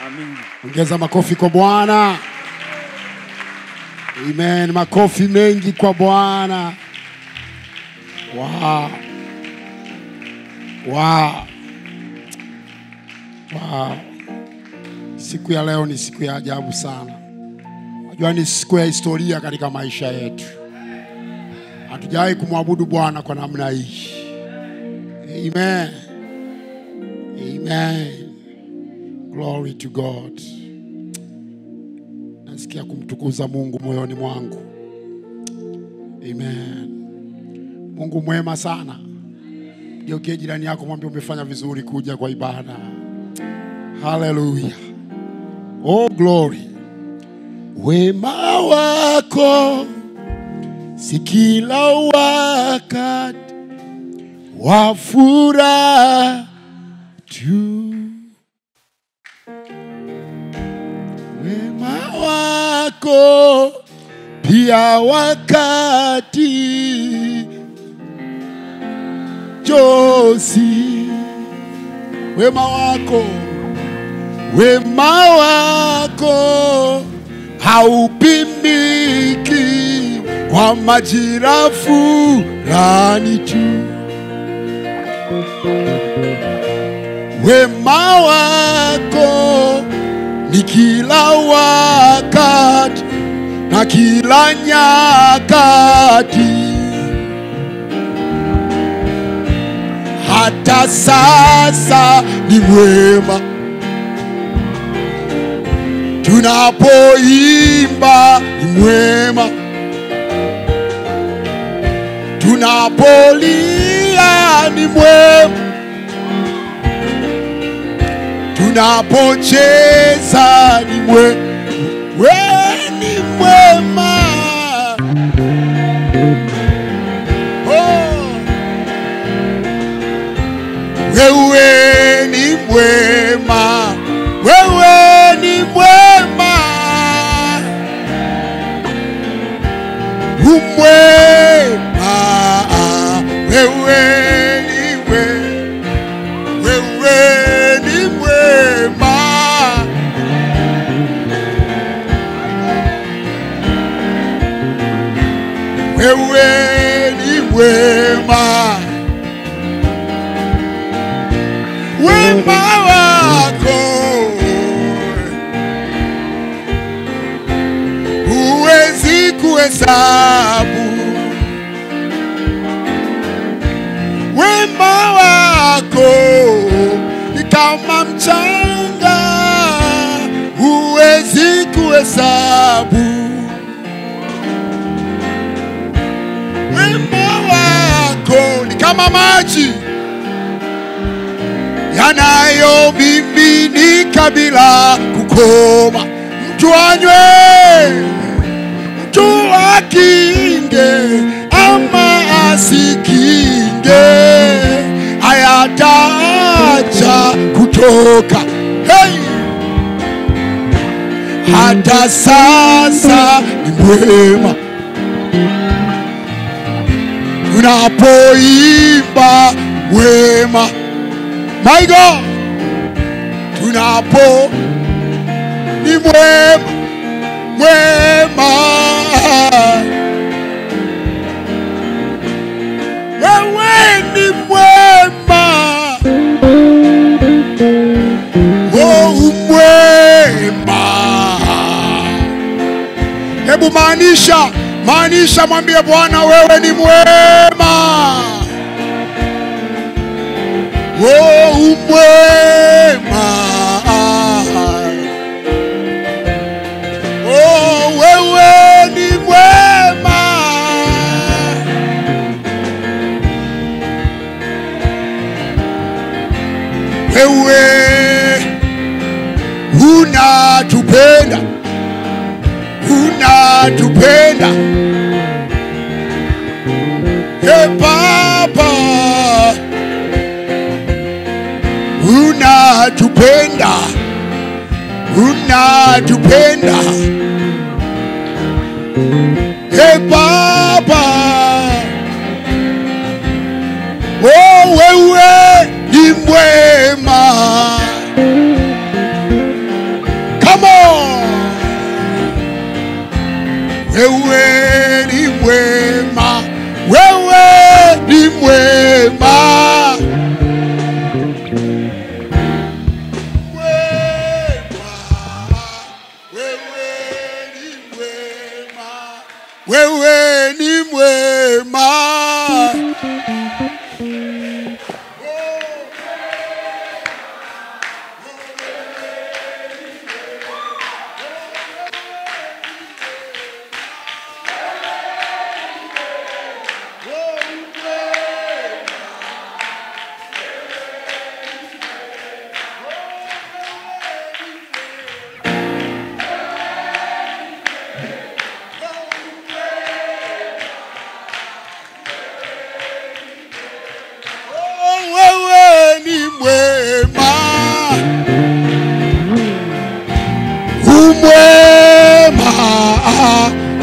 Amen. Ongeza makofi kwa Bwana. Amen. Makofi mengi kwa Bwana. Wow. Wow. Wow. Siku ya leo ni siku ya ajabu sana. Unajua ni siku ya historia katika maisha yetu. Hatujawahi kumwabudu Bwana kwa namna hii. Amen. Amen. Glory to God. Nasikia kumtukuza Mungu moyoni mwangu. Amen. Mungu mwema sana. Geukie jirani yako mwambie umefanya vizuri kuja kwa ibada. Hallelujah. Oh glory. Wema wako si kila wakati wa furaha tu. Wema wako pia wakati josi. Wema wako haupimiki kwa majira fulani tu. Wema wako ni kila wakati na kila nyakati. Hata sasa ni mwema. Tunapoimba ni mwema. Tunapolia ni mwema. Tunapocheza ni mwema. Wewe ni mwema. Oh. Wewe ni mwema. Wewe ni mwema. Umwema. Wewe ni mwema. Wewe ni mwema. Wewe ni mwema. Wema wako huwezi kuhesabu. Wema wako ni kama mchanga, huwezi kuhesabu. Wema wako ni kama maji yanayomiminika bila kukoma. Mtu anywe, mtu akinge ama asikinge, hayataacha kutoka. Hey! Hata sasa ni mwema. Tunapoimba mwema. My God, tunapo ni mwema, mwema. Wewe ni mwema. Oh, mwema. Hebu maanisha mwambie Bwana wewe ni mwema. Oh, umwema. Oh, wewe ni mwema. Wewe unatupenda. Unatupenda. Hey Baba, unatupenda. Unatupenda. Hey Baba, oh wewe ni mwema. wewe ni mwema, wewe ni mwema, wewe ni mwema.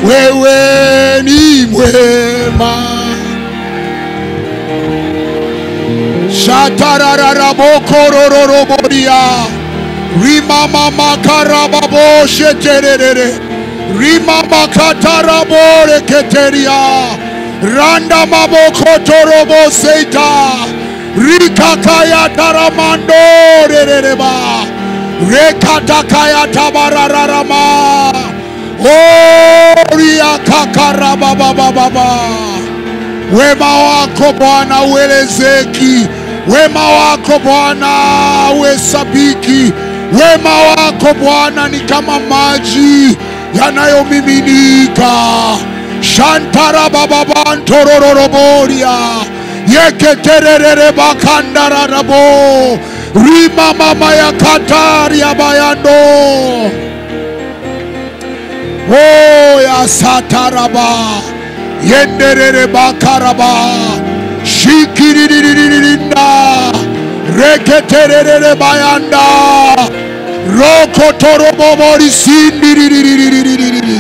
Wewe ni mwema. Shatarararabokorororoboria rimama makarababo sheterere rimama katarabore keteria randa mabokotorobo seita rikakaya taramando rereba rekatakaya tabarararama Oria kakaraba baba baba. Wema wako Bwana uelezeki, wema wako Bwana uhesabiki, wema wako Bwana ni kama maji yanayomiminika. Shantara baba bantorororoboria yeketerere bakandara rabo rima mama ya katari ya bayando. Oh ya sataraba yenderere bakaraba shikiririnda reketerere bayanda rokotorobobori sindiriririririri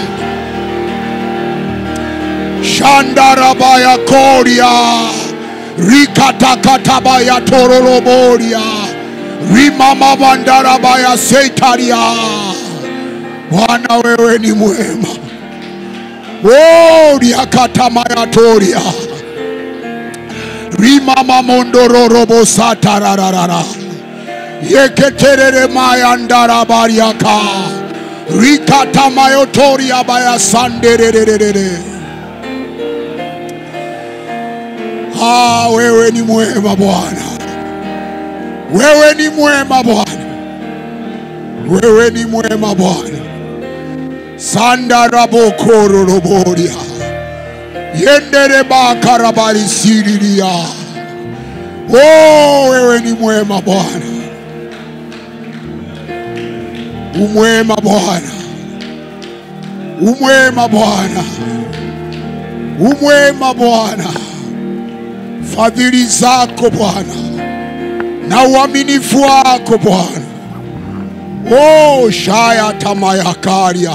shandarabaya koria rikatakatabaya tororoboria rimama bandarabaya seitaria. Bwana wewe ni mwema. Oria katamaya toria rimama mondororobo satararara yeketerere mayandara bariaka rikatamayo toria baya sanderererere. Wewe ni mwema Bwana, wewe ni mwema Bwana, wewe ni mwema Bwana. Sandarabokoroboria yendere bakarabali siriria. Oh, wewe ni mwema Bwana, umwema Bwana, umwema Bwana, umwema Bwana. Fadhili zako Bwana na uaminifu wako Bwana. Oh, shaya tamayakaria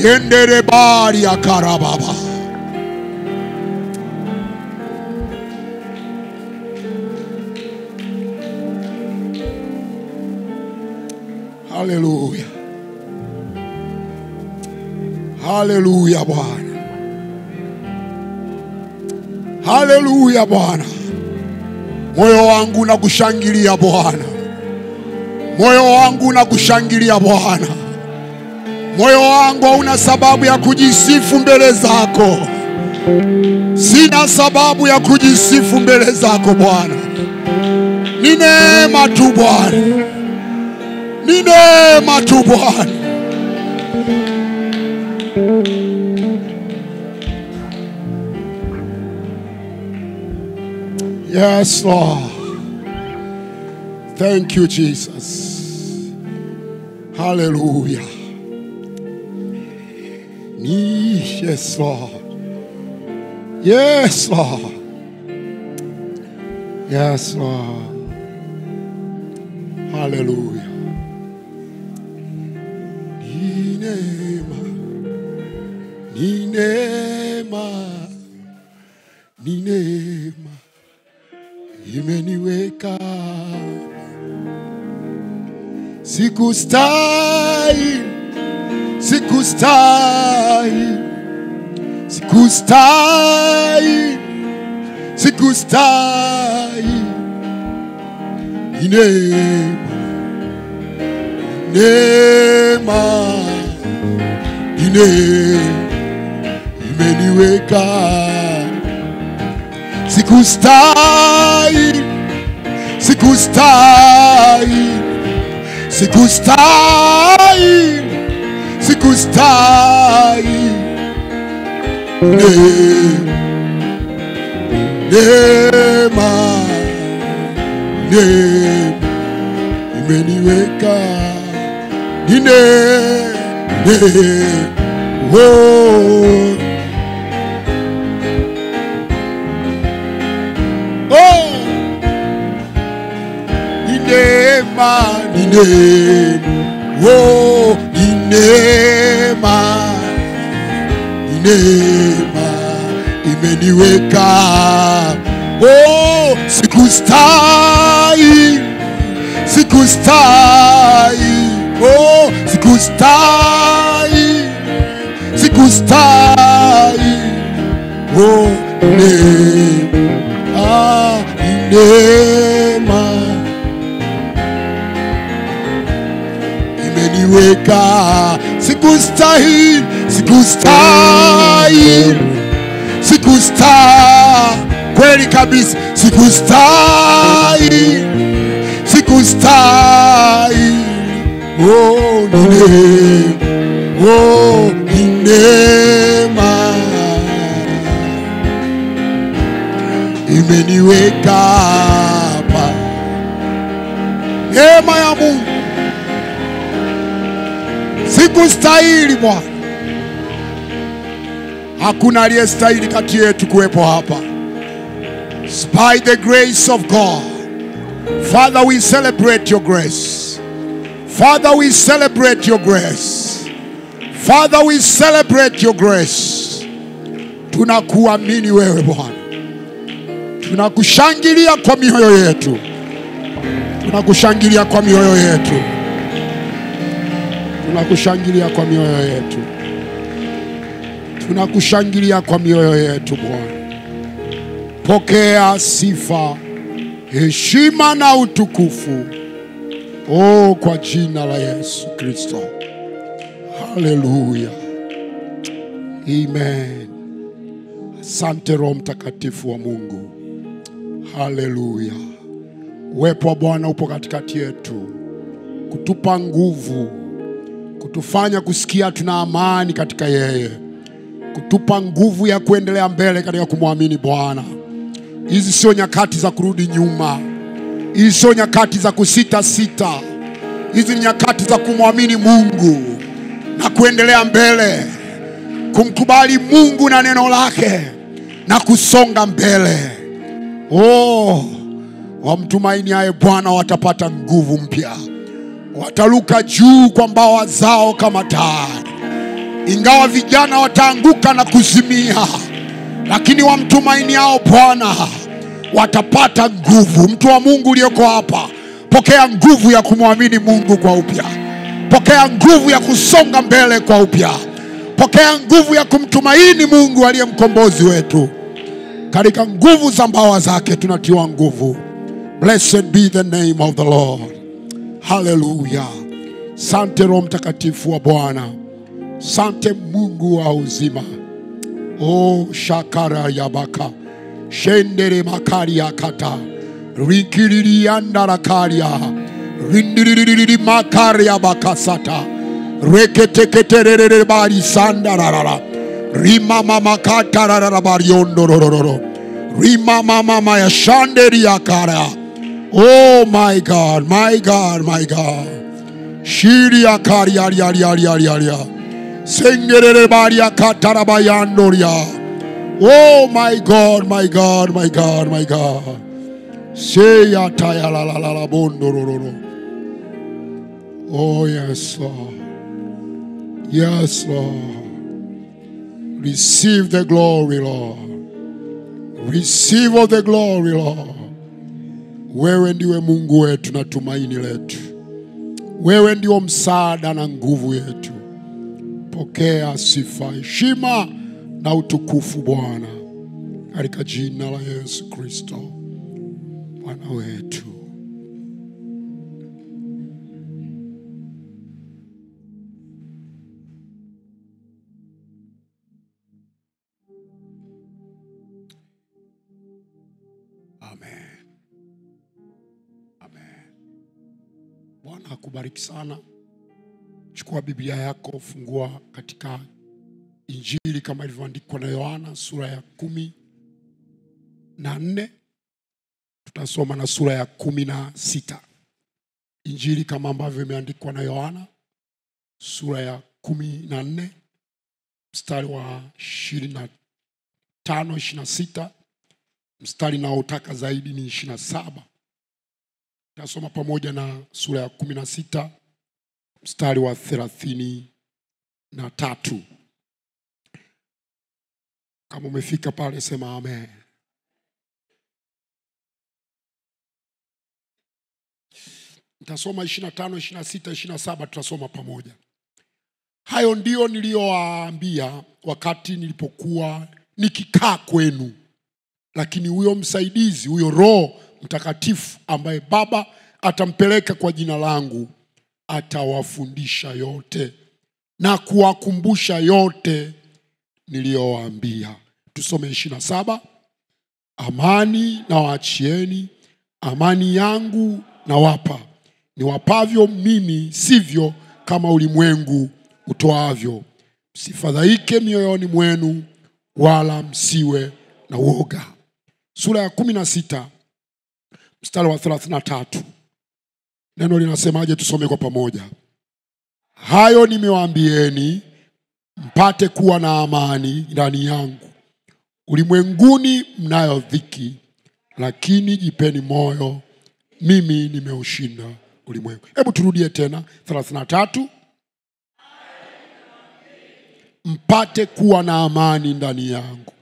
yendere bari ya karababa. Hallelujah, hallelujah Bwana, hallelujah Bwana. Moyo wangu na kushangilia Bwana, moyo wangu na kushangilia Bwana. Moyo wangu hauna sababu ya kujisifu mbele zako, sina sababu ya kujisifu mbele zako Bwana. Ni neema tu Bwana, ni neema tu Bwana. Yes Lord, thank you Jesus. Hallelujah. Yes Lord, yes Lord, yes Lord. Hallelujah. Ni neema, ni neema, ni neema imeniweka. Sikustahili, sikustahili, sikustahili, sikustahili. Neema imeniweka, sikustahili, sikustahili, sikustahili, sikustahili. Neema imeniweka, imeniweka, sikustahili, sikustahili, sikustahili, sikustahili. Neema imeniweka, sikustahili, sikustahili, sikustahili, kweli kabisa, sikustahili, sikustahili. Neema imeniweka hapa, neema ya Mungu. Sikustahili Bwana, hakuna aliyestahili kati yetu kuwepo hapa. By the grace of God, Father, we celebrate your grace. Father, we celebrate your grace. Father, we celebrate your grace. Tunakuamini wewe Bwana, tunakushangilia kwa mioyo yetu, tunakushangilia kwa mioyo yetu, tunakushangilia kwa mioyo yetu, tunakushangilia kwa mioyo yetu Bwana. Pokea sifa, heshima na utukufu, kwa jina la Yesu Kristo. Haleluya, amen. Asante Roho Mtakatifu wa Mungu. Haleluya. Uwepo wa Bwana upo katikati yetu, kutupa nguvu, kutufanya kusikia tuna amani katika yeye, kutupa nguvu ya kuendelea mbele katika kumwamini Bwana. Hizi sio nyakati za kurudi nyuma, hizi sio nyakati za kusita sita. Hizi ni nyakati za kumwamini Mungu na kuendelea mbele, kumkubali Mungu na neno lake na kusonga mbele. Wamtumainiaye Bwana watapata nguvu mpya, wataruka juu kwa mbawa zao kama tai. Ingawa vijana wataanguka na kuzimia, lakini wamtumainiao Bwana watapata nguvu. Mtu wa Mungu uliyoko hapa, pokea nguvu ya kumwamini Mungu kwa upya. Pokea nguvu ya kusonga mbele kwa upya. Pokea nguvu ya kumtumaini Mungu aliye mkombozi wetu. Katika nguvu za mbawa zake tunatiwa nguvu. Blessed be the name of the Lord. Hallelujah. Sante Roho Mtakatifu wa Bwana. Sante Mungu wa uzima. Shakara yabaka. Shendere makaria kata. Rikiririanda rakaria. Rindiririri makaria bakasata. Reketeketerere bari sandararara. Rima mama katarara bariyondorororo. Rima mama ya shanderi yakara. Oh my God, my God, my God. Shiri akari ya. Sengerere bari akatara bayandoria. Oh my God, my God, my God, my God. Seya taya la bondororo. Oh yes, Lord. Yes, Lord. Receive the glory, Lord. Receive all the glory, Lord. Wewe ndiwe Mungu wetu na tumaini letu. Wewe ndio msaada na nguvu yetu. Pokea sifa, heshima na utukufu Bwana, katika jina la Yesu Kristo Bwana wetu. Amen. Amen. Bwana akubariki sana. Chukua Biblia yako, fungua katika Injili kama ilivyoandikwa na Yohana sura ya 14. Tutasoma na sura ya 16. Injili kama ambavyo imeandikwa na Yohana sura ya 14 mstari wa 25, 26. Mstari naotaka zaidi ni 27. Tutasoma pamoja na sura ya 16 mstari wa 33. Kama umefika pale sema amen. Tutasoma 25, 26, 27 tutasoma pamoja. Hayo ndio niliyowaambia wakati nilipokuwa nikikaa kwenu. Lakini huyo msaidizi, huyo Roho Mtakatifu ambaye Baba atampeleka kwa jina langu, atawafundisha yote na kuwakumbusha yote niliyowaambia. Tusome 27. Amani na waachieni, amani yangu na wapa. Niwapavyo mimi, sivyo kama ulimwengu utoavyo. Msifadhaike mioyoni mwenu, wala msiwe na woga. Sura ya 16 mstari wa 33. Neno linasemaje? Tusome kwa pamoja. Hayo nimewaambieni mpate kuwa na amani ndani yangu. Ulimwenguni mnayo dhiki, lakini jipeni moyo, mimi nimeushinda ulimwengu. Hebu turudie tena 33. Mpate kuwa na amani ndani yangu.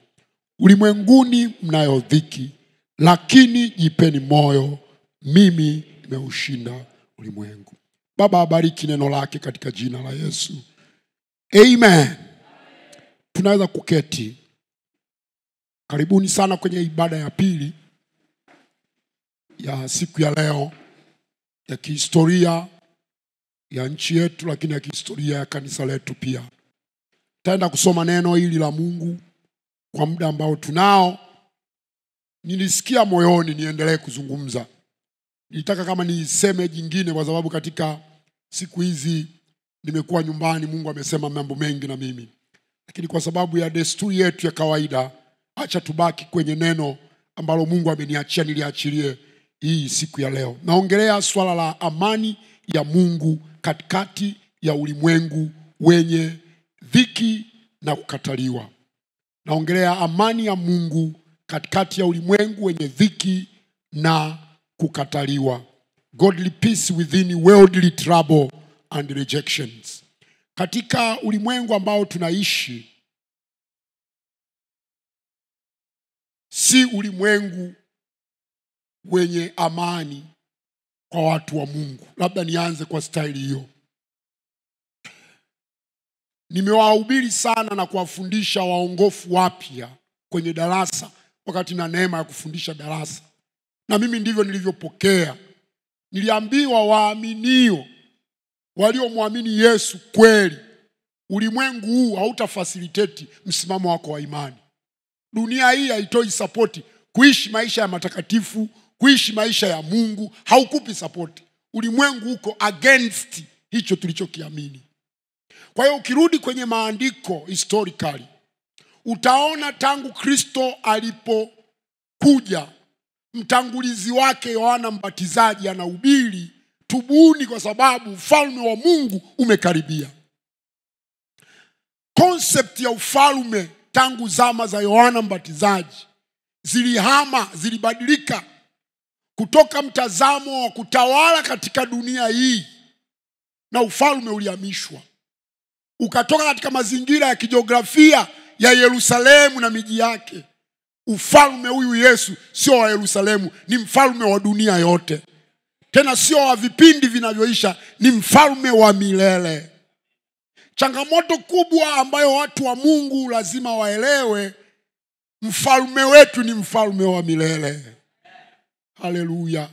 Ulimwenguni mnayo dhiki, lakini jipeni moyo, mimi nimeushinda ulimwengu. Baba abariki neno lake katika jina la Yesu. Amen. Tunaweza kuketi. Karibuni sana kwenye ibada ya pili ya siku ya leo, ya kihistoria ya nchi yetu, lakini ya kihistoria ya kanisa letu pia. Tutaenda kusoma neno hili la Mungu kwa muda ambao tunao. Nilisikia moyoni niendelee kuzungumza. Nilitaka kama niseme jingine kwa sababu katika siku hizi nimekuwa nyumbani, Mungu amesema mambo mengi na mimi. Lakini kwa sababu ya desturi yetu ya kawaida, acha tubaki kwenye neno ambalo Mungu ameniachia niliachilie hii siku ya leo. Naongelea swala la amani ya Mungu katikati ya ulimwengu wenye dhiki na kukataliwa. Naongelea amani ya Mungu katikati ya ulimwengu wenye dhiki na kukataliwa. Godly peace within worldly trouble and rejections. Katika ulimwengu ambao tunaishi, si ulimwengu wenye amani kwa watu wa Mungu. Labda nianze kwa staili hiyo. Nimewahubiri sana na kuwafundisha waongofu wapya kwenye darasa wakati na neema ya kufundisha darasa. Na mimi ndivyo nilivyopokea. Niliambiwa waaminio, waliomwamini Yesu kweli, ulimwengu huu hautafacilitate msimamo wako wa imani. Dunia hii haitoi support kuishi maisha ya matakatifu, kuishi maisha ya Mungu, haukupi support. Ulimwengu uko against hicho tulichokiamini. Kwa hiyo ukirudi kwenye maandiko historically, utaona tangu Kristo alipokuja, mtangulizi wake Yohana Mbatizaji anahubiri, tubuni kwa sababu ufalme wa Mungu umekaribia. Concept ya ufalme tangu zama za Yohana Mbatizaji zilibadilika kutoka mtazamo wa kutawala katika dunia hii, na ufalme ulihamishwa. Ukatoka katika mazingira ya kijiografia ya Yerusalemu na miji yake. Ufalme huyu Yesu sio wa Yerusalemu, ni mfalme wa dunia yote. Tena sio wa vipindi vinavyoisha, ni mfalme wa milele. Changamoto kubwa ambayo watu wa Mungu lazima waelewe, mfalme wetu ni mfalme wa milele. Haleluya.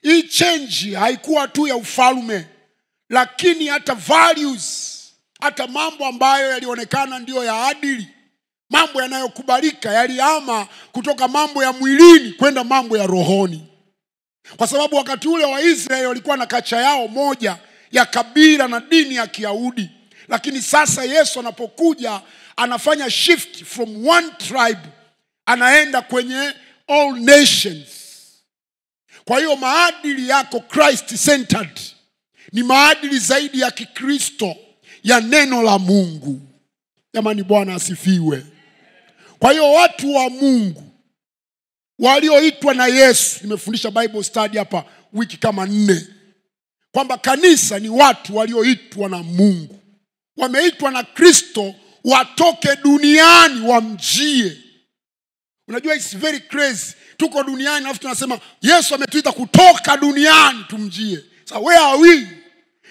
Hii change haikuwa tu ya ufalme, lakini hata values, hata mambo ambayo yalionekana ndio ya adili, mambo yanayokubalika yalihama kutoka mambo ya mwilini kwenda mambo ya rohoni. Kwa sababu wakati ule wa Israeli walikuwa na kacha yao moja ya kabila na dini ya Kiyahudi. Lakini sasa Yesu anapokuja anafanya shift from one tribe, anaenda kwenye all nations. Kwa hiyo maadili yako Christ centered, ni maadili zaidi ya Kikristo, ya neno la Mungu. Jamani, Bwana asifiwe. Kwa hiyo watu wa Mungu walioitwa na Yesu, nimefundisha Bible study hapa wiki kama 4, kwamba kanisa ni watu walioitwa na Mungu. Wameitwa na Kristo watoke duniani wamjie. Unajua it's very crazy. Tuko duniani alafu tunasema Yesu ametuita kutoka duniani tumjie. So where are we?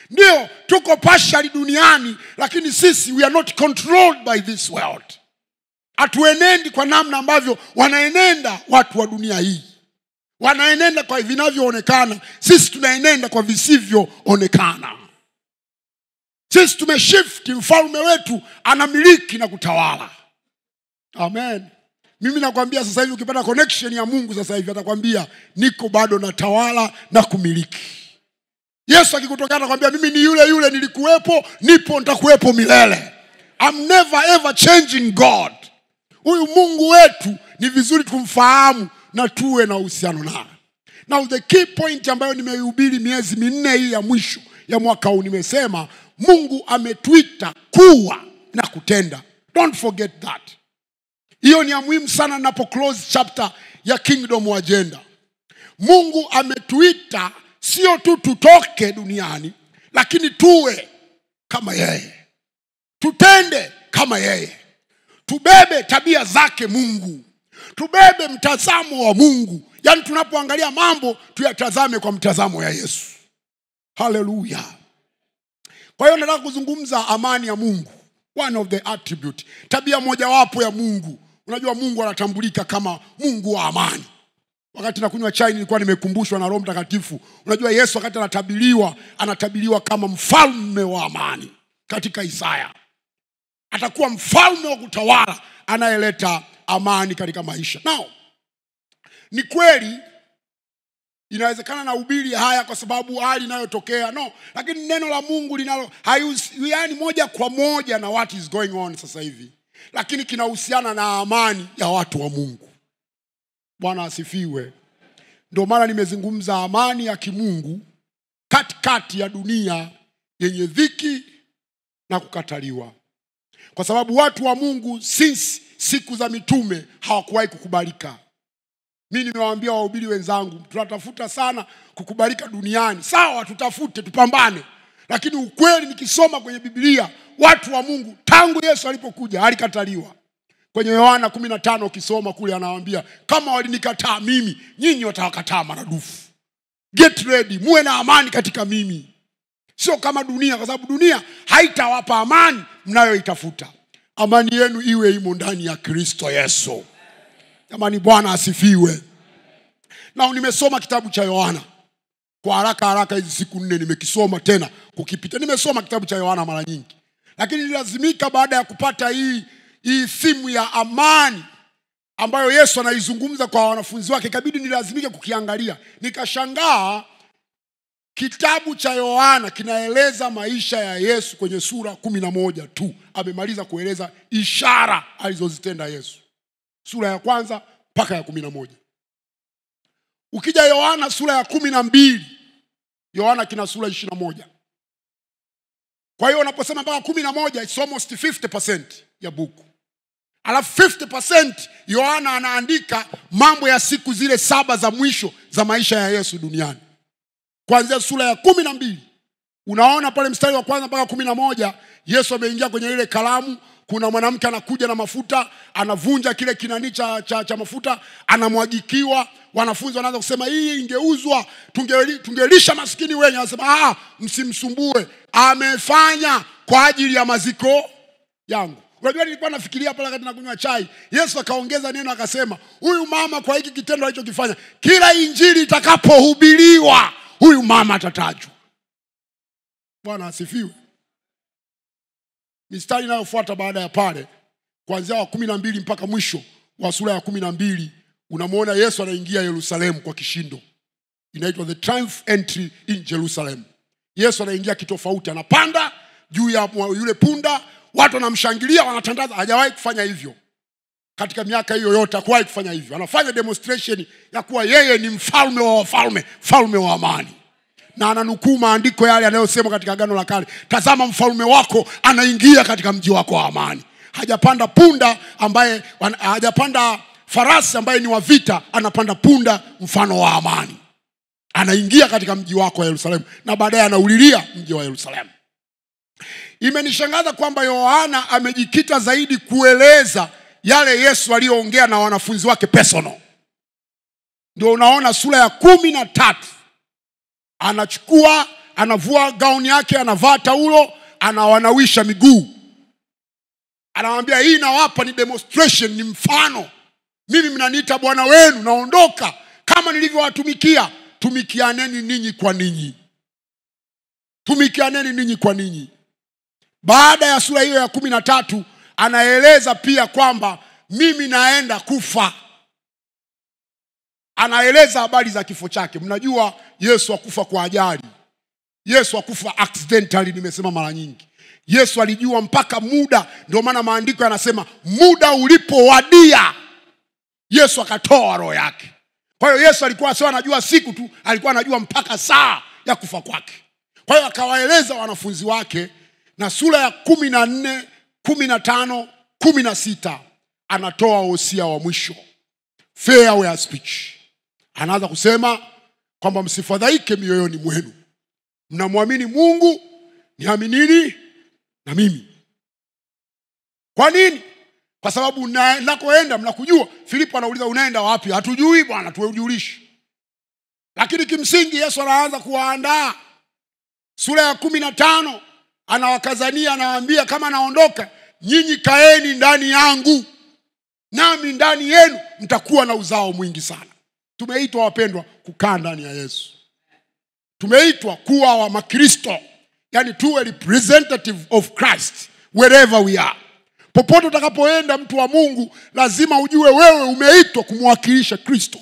Ndio, tuko partially duniani, lakini sisi we are not controlled by this world. Hatuenendi kwa namna ambavyo wanaenenda watu wa dunia hii. Wanaenenda kwa vinavyoonekana, sisi tunaenenda kwa visivyoonekana. Sisi tumeshift, mfalme wetu anamiliki na kutawala. Amen. Mimi nakwambia sasa hivi ukipata connection ya Mungu sasa hivi atakwambia niko bado natawala na kumiliki. Yesu akikutokana anakuambia mimi ni yule yule nilikuwepo, nipo, nitakuwepo milele. I'm never ever changing God. Huyu Mungu wetu ni vizuri kumfahamu na tuwe na uhusiano naye. Now the key point ambayo nimehubiri miezi 4 hii ya mwisho ya mwaka huu, nimesema Mungu ametuita kuwa na kutenda. Don't forget that. Hiyo ni ya muhimu sana napo close chapter ya Kingdom Agenda. Mungu ametuita sio tu tutoke duniani, lakini tuwe kama yeye. Tutende kama yeye. Tubebe tabia zake Mungu. Tubebe mtazamo wa Mungu. Yaani tunapoangalia mambo tuyatazame kwa mtazamo ya Yesu. Haleluya. Kwa hiyo nataka kuzungumza amani ya Mungu. One of the attribute. Tabia moja wapo ya Mungu. Unajua Mungu anatambulika kama Mungu wa amani. Wakati nakunywa chai nilikuwa nimekumbushwa na Roho Mtakatifu. Unajua Yesu wakati anatabiliwa kama mfalme wa amani katika Isaya. Atakuwa mfalme wa kutawala anayeleta amani katika maisha. Now, ni kweli inawezekana na hubiri haya kwa sababu hali inayotokea. No, lakini neno la Mungu yani moja kwa moja na what is going on sasa hivi. Lakini kinahusiana na amani ya watu wa Mungu. Bwana asifiwe. Ndio maana nimezungumza amani ya kimungu katikati ya dunia yenye dhiki na kukataliwa. Kwa sababu watu wa Mungu since siku za mitume hawakuwahi kukubalika. Mimi nimewaambia wahubiri wenzangu, tunatafuta sana kukubalika duniani. Sawa, tutafute, tupambane. Lakini ukweli nikisoma kwenye Biblia, watu wa Mungu tangu Yesu alipokuja alikataliwa. Kwenye Yohana 15 ukisoma kule anawaambia, kama walinikataa mimi, nyinyi watawakataa maradufu. Get ready, muwe na amani katika mimi. Sio kama dunia, kwa sababu dunia haitawapa amani mnayoitafuta. Amani yenu iwe imo ndani ya Kristo Yesu. Jamani, Bwana asifiwe. Na nimesoma kitabu cha Yohana. Kwa haraka hizi siku 4 nimekisoma tena kukipita. Nimesoma kitabu cha Yohana mara nyingi. Lakini nilazimika baada ya kupata hii simu ya amani ambayo Yesu anaizungumza kwa wanafunzi wake, ikabidi nilazimike kukiangalia. Nikashangaa kitabu cha Yohana kinaeleza maisha ya Yesu kwenye sura 11 tu. Amemaliza kueleza ishara alizozitenda Yesu. Sura ya 1 mpaka ya 11. Ukija Yohana sura ya 12, Yohana kina sura 21. Kwa hiyo unaposema mpaka 11, it's almost 50% ya buku. Alafu 50% Yohana anaandika mambo ya siku zile 7 za mwisho za maisha ya Yesu duniani. Kuanzia sura ya 12, unaona pale mstari wa 1 mpaka 11, Yesu ameingia kwenye ile karamu. Kuna mwanamke anakuja na mafuta, anavunja kile kinani cha mafuta, anamwagikiwa. Wanafunzi wanaanza kusema hii ingeuzwa, tungelisha maskini wengi. Anasema msimsumbue, amefanya kwa ajili ya maziko yangu. Unajua nilikuwa nafikiria pale wakati nakunywa chai, Yesu akaongeza neno akasema, huyu mama kwa hiki kitendo alichokifanya, kila injili itakapohubiriwa huyu mama atatajwa. Bwana asifiwe. Mistari inayofuata baada ya pale, kuanzia wa 12 mpaka mwisho wa sura ya 12, unamuona Yesu anaingia Yerusalemu kwa kishindo. Inaitwa the triumph entry in Jerusalem. Yesu anaingia kitofauti, anapanda juu ya yule punda, watu wanamshangilia, wanatangaza. Hajawahi kufanya hivyo katika miaka hiyo yote, hakuwahi kufanya hivyo. Anafanya demonstration ya kuwa yeye ni mfalme wa wafalme, mfalme wa amani. Na ananukuu maandiko yale yanayosema katika Agano la Kale, tazama mfalme wako anaingia katika mji wako wa amani. Hajapanda punda ambaye, hajapanda farasi ambaye ni wa vita, anapanda punda mfano wa amani. Anaingia katika mji wako wa Yerusalemu, na baadaye anaulilia mji wa Yerusalemu. Imenishangaza kwamba Yohana amejikita zaidi kueleza yale Yesu aliyoongea na wanafunzi wake personal. Ndio unaona sura ya 13 anachukua, anavua gauni yake, anavaa taulo, anawanawisha miguu. Anawaambia hii nawapa ni demonstration, ni mfano. Mimi mnaniita bwana wenu, naondoka kama nilivyowatumikia. Tumikianeni ninyi kwa ninyi. Tumikianeni ninyi kwa ninyi. Baada ya sura hiyo ya 13 anaeleza pia kwamba mimi naenda kufa. Anaeleza habari za kifo chake. Mnajua Yesu hakufa kwa ajali. Yesu hakufa accidentally, nimesema mara nyingi. Yesu alijua mpaka muda, ndio maana maandiko yanasema muda ulipowadia Yesu akatoa roho yake. Kwa hiyo Yesu alikuwa sio anajua siku tu, alikuwa anajua mpaka saa ya kufa kwake. Kwa hiyo akawaeleza wanafunzi wake, na sura ya 14, 15, 16 anatoa wosia wa mwisho, farewell speech. Anaanza kusema kwamba msifadhaike mioyoni mwenu. Mnamwamini Mungu, niaminini na mimi. Kwa nini? Kwa sababu nakoenda mnakujua. Filipo anauliza unaenda wapi? Hatujui Bwana, tuujulishe. Lakini kimsingi Yesu anaanza kuwaandaa. Sura ya 15 anawakazania, anawaambia kama naondoka, nyinyi kaeni ndani yangu, nami ndani yenu, mtakuwa na uzao mwingi sana. Tumeitwa wapendwa kukaa ndani ya Yesu. Tumeitwa kuwa wa Makristo, yani tuwe representative of Christ wherever we are. Popote utakapoenda mtu wa Mungu, lazima ujue wewe umeitwa kumwakilisha Kristo.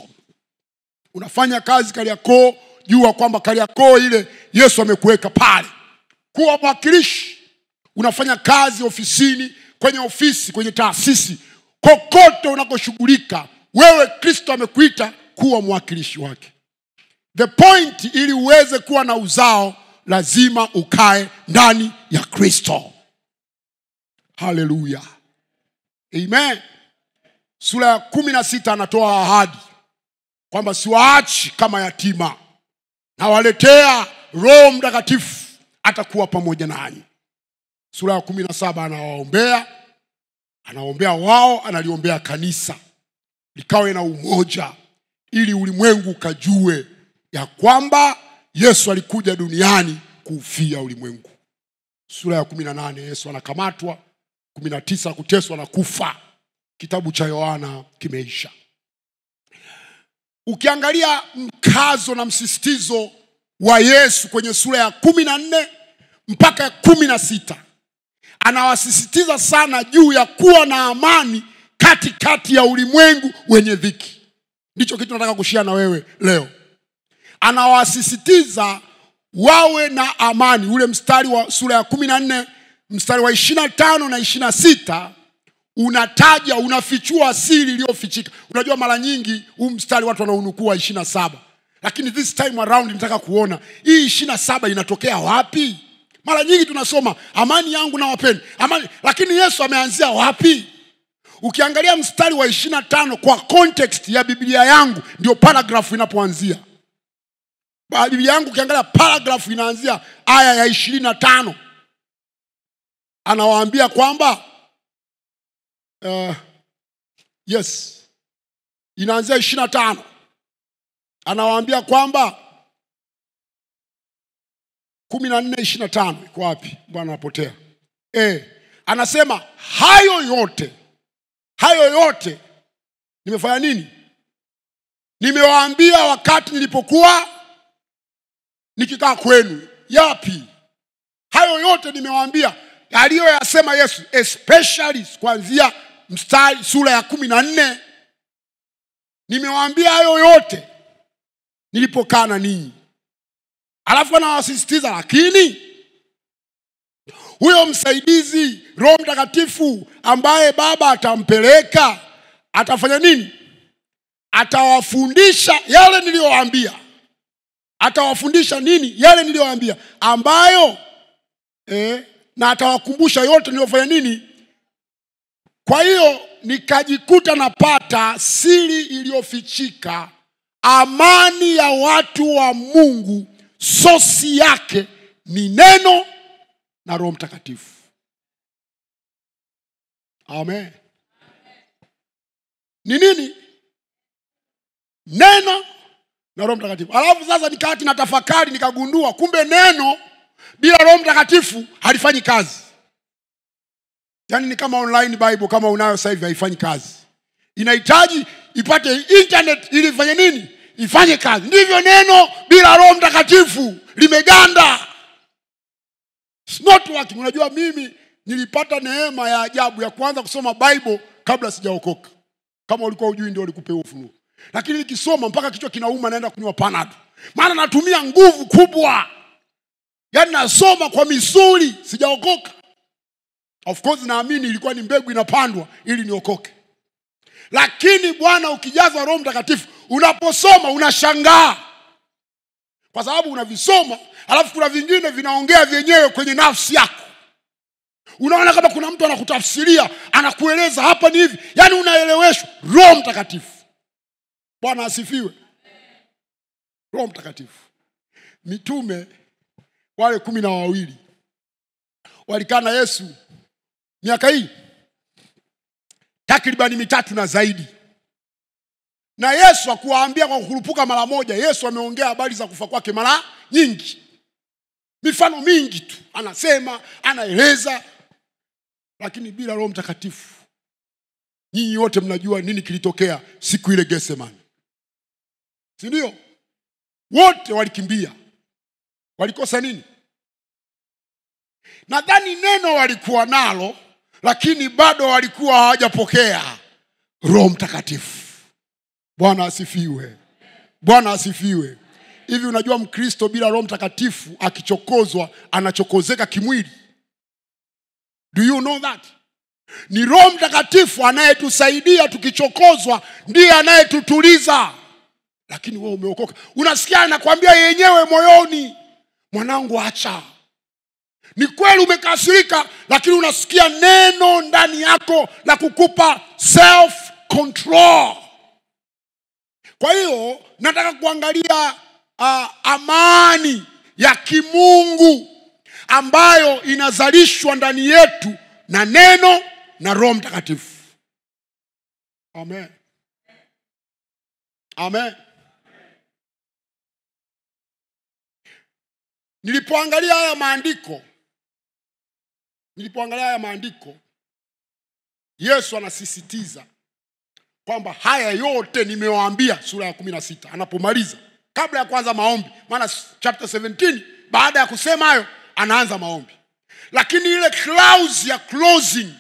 Unafanya kazi Kariakoo, jua kwamba Kariakoo ile Yesu amekuweka pale kuwa mwakilishi. Unafanya kazi ofisini, kwenye ofisi, kwenye taasisi, kokote unakoshughulika, wewe Kristo amekuita kuwa mwakilishi wake. The point, ili uweze kuwa na uzao, lazima ukae ndani ya Kristo. Hallelujah. Amen. Sura ya 16 anatoa ahadi kwamba siwaachi kama yatima, na waletea Roho Mtakatifu, atakuwa pamoja nanyi. Sura ya 17 anawaombea, anaombea wao, analiombea kanisa likawe na umoja, ili ulimwengu kajue ya kwamba Yesu alikuja duniani kuufia ulimwengu. Sura ya 18 Yesu anakamatwa, 19 kuteswa na kufa. Kitabu cha Yohana kimeisha. Ukiangalia mkazo na msisitizo wa Yesu kwenye sura ya 14 mpaka 16, anawasisitiza sana juu ya kuwa na amani katikati ya ulimwengu wenye dhiki. Ndicho kitu nataka kushia na wewe leo. Anawasisitiza wawe na amani. Ule mstari wa sura ya 14, mstari wa 25 na 26 unataja, unafichua siri iliyofichika. Unajua mara nyingi huu mstari watu wanaunukua 27. Lakini this time around nataka kuona hii 27 inatokea wapi? Mara nyingi tunasoma amani yangu na wapenda, amani, lakini Yesu ameanzia wapi? Ukiangalia mstari wa 25 kwa context ya Biblia yangu, ndio paragraph inapoanzia. Biblia yangu ukiangalia paragraph inaanzia aya ya 25. Anawaambia kwamba inaanzia 25. Anawaambia kwamba 14:25 iko wapi? Bwana anapotea. Anasema hayo yote nimefanya nini? Nimewaambia wakati nilipokuwa nikikaa kwenu. Yapi? Hayo yote nimewaambia, aliyoyasema Yesu, especially kuanzia sura ya 14. Nimewaambia hayo yote nilipokaa na ninyi. Alafu anawasisitiza, lakini huyo msaidizi Roho Mtakatifu ambaye Baba atampeleka atafanya nini? Atawafundisha yale niliyowaambia. Atawafundisha nini? Yale niliyowaambia, ambayo na atawakumbusha yote niliyofanya nini? Kwa hiyo nikajikuta napata siri iliyofichika, amani ya watu wa Mungu. Sosi yake ni neno na Roho Mtakatifu. Amen. Ni nini? Neno na Roho Mtakatifu. Alafu sasa nikati na tafakari nikagundua kumbe neno bila Roho Mtakatifu halifanyi kazi. Yaani ni kama online Bible kama unayo sasa hivi haifanyi kazi. Inahitaji ipate internet ili ifanye nini? Ifanye kazi. Ndivyo neno bila Roho Mtakatifu limeganda. It's not working. Unajua mimi nilipata neema ya ajabu ya kuanza kusoma Bible kabla sijaokoka. Kama ulikuwa hujui ndio ulikupewa ufunuo. Lakini nikisoma mpaka kichwa kinauma naenda kunywa Panadol. Maana natumia nguvu kubwa. Yaani nasoma kwa misuli, sijaokoka. Of course naamini ilikuwa ni mbegu inapandwa ili niokoke. Lakini Bwana ukijazwa Roho Mtakatifu, unaposoma unashangaa. Kwa sababu unavisoma, alafu kuna vingine vinaongea vyenyewe kwenye nafsi yako. Unaona kama kuna mtu anakutafsiria, anakueleza hapa ni hivi. Yaani unaeleweshwa. Roho Mtakatifu. Bwana asifiwe. Roho Mtakatifu. Mitume wale 12 walikaa na Yesu miaka hii takribani 3 na zaidi. Na Yesu hakuwaambia kwa kukurupuka mara moja. Yesu ameongea habari za kufa kwake mara nyingi. Mifano mingi tu. Anasema, anaeleza. Lakini bila Roho Mtakatifu, nyinyi wote mnajua nini kilitokea siku ile Getsemani. Si ndio? Wote walikimbia. Walikosa nini? Nadhani neno walikuwa nalo, lakini bado walikuwa hawajapokea Roho Mtakatifu. Bwana asifiwe. Bwana asifiwe. Hivi unajua Mkristo bila Roho Mtakatifu akichokozwa anachokozeka kimwili? Do you know that? Ni Roho Mtakatifu anayetusaidia tukichokozwa, ndiye anayetutuliza. Lakini wewe umeokoka, unasikia anakuambia yenyewe moyoni, mwanangu acha. Ni kweli umekasirika, lakini unasikia neno ndani yako la kukupa self control. Kwa hiyo nataka kuangalia amani ya kimungu ambayo inazalishwa ndani yetu na neno na Roho Mtakatifu. Amen. Amen. Nilipoangalia haya maandiko, Yesu anasisitiza kwamba haya yote nimewaambia, sura ya 16 anapomaliza, kabla ya kuanza maombi. Maana chapter 17 baada ya kusema hayo anaanza maombi. Lakini ile clause ya closing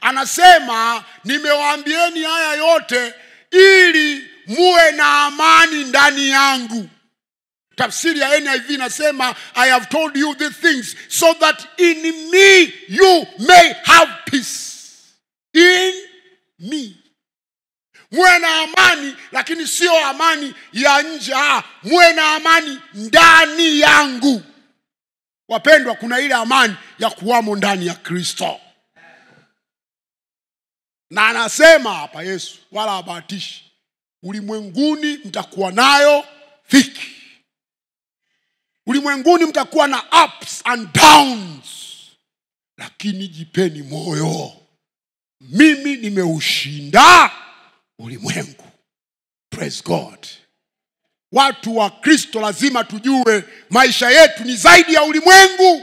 anasema nimewaambieni haya yote ili muwe na amani ndani yangu. Tafsiri ya NIV inasema I have told you these things so that in me you may have peace. In me. Muwe na amani, lakini sio amani ya nje. Muwe na amani ndani yangu. Wapendwa, kuna ile amani ya kuwamo ndani ya Kristo. Na anasema hapa Yesu, wala habatishi, ulimwenguni mtakuwa nayo dhiki. Ulimwenguni mtakuwa na ups and downs. Lakini jipeni moyo, mimi nimeushinda ulimwengu. Praise God. Watu wa Kristo lazima tujue maisha yetu ni zaidi ya ulimwengu.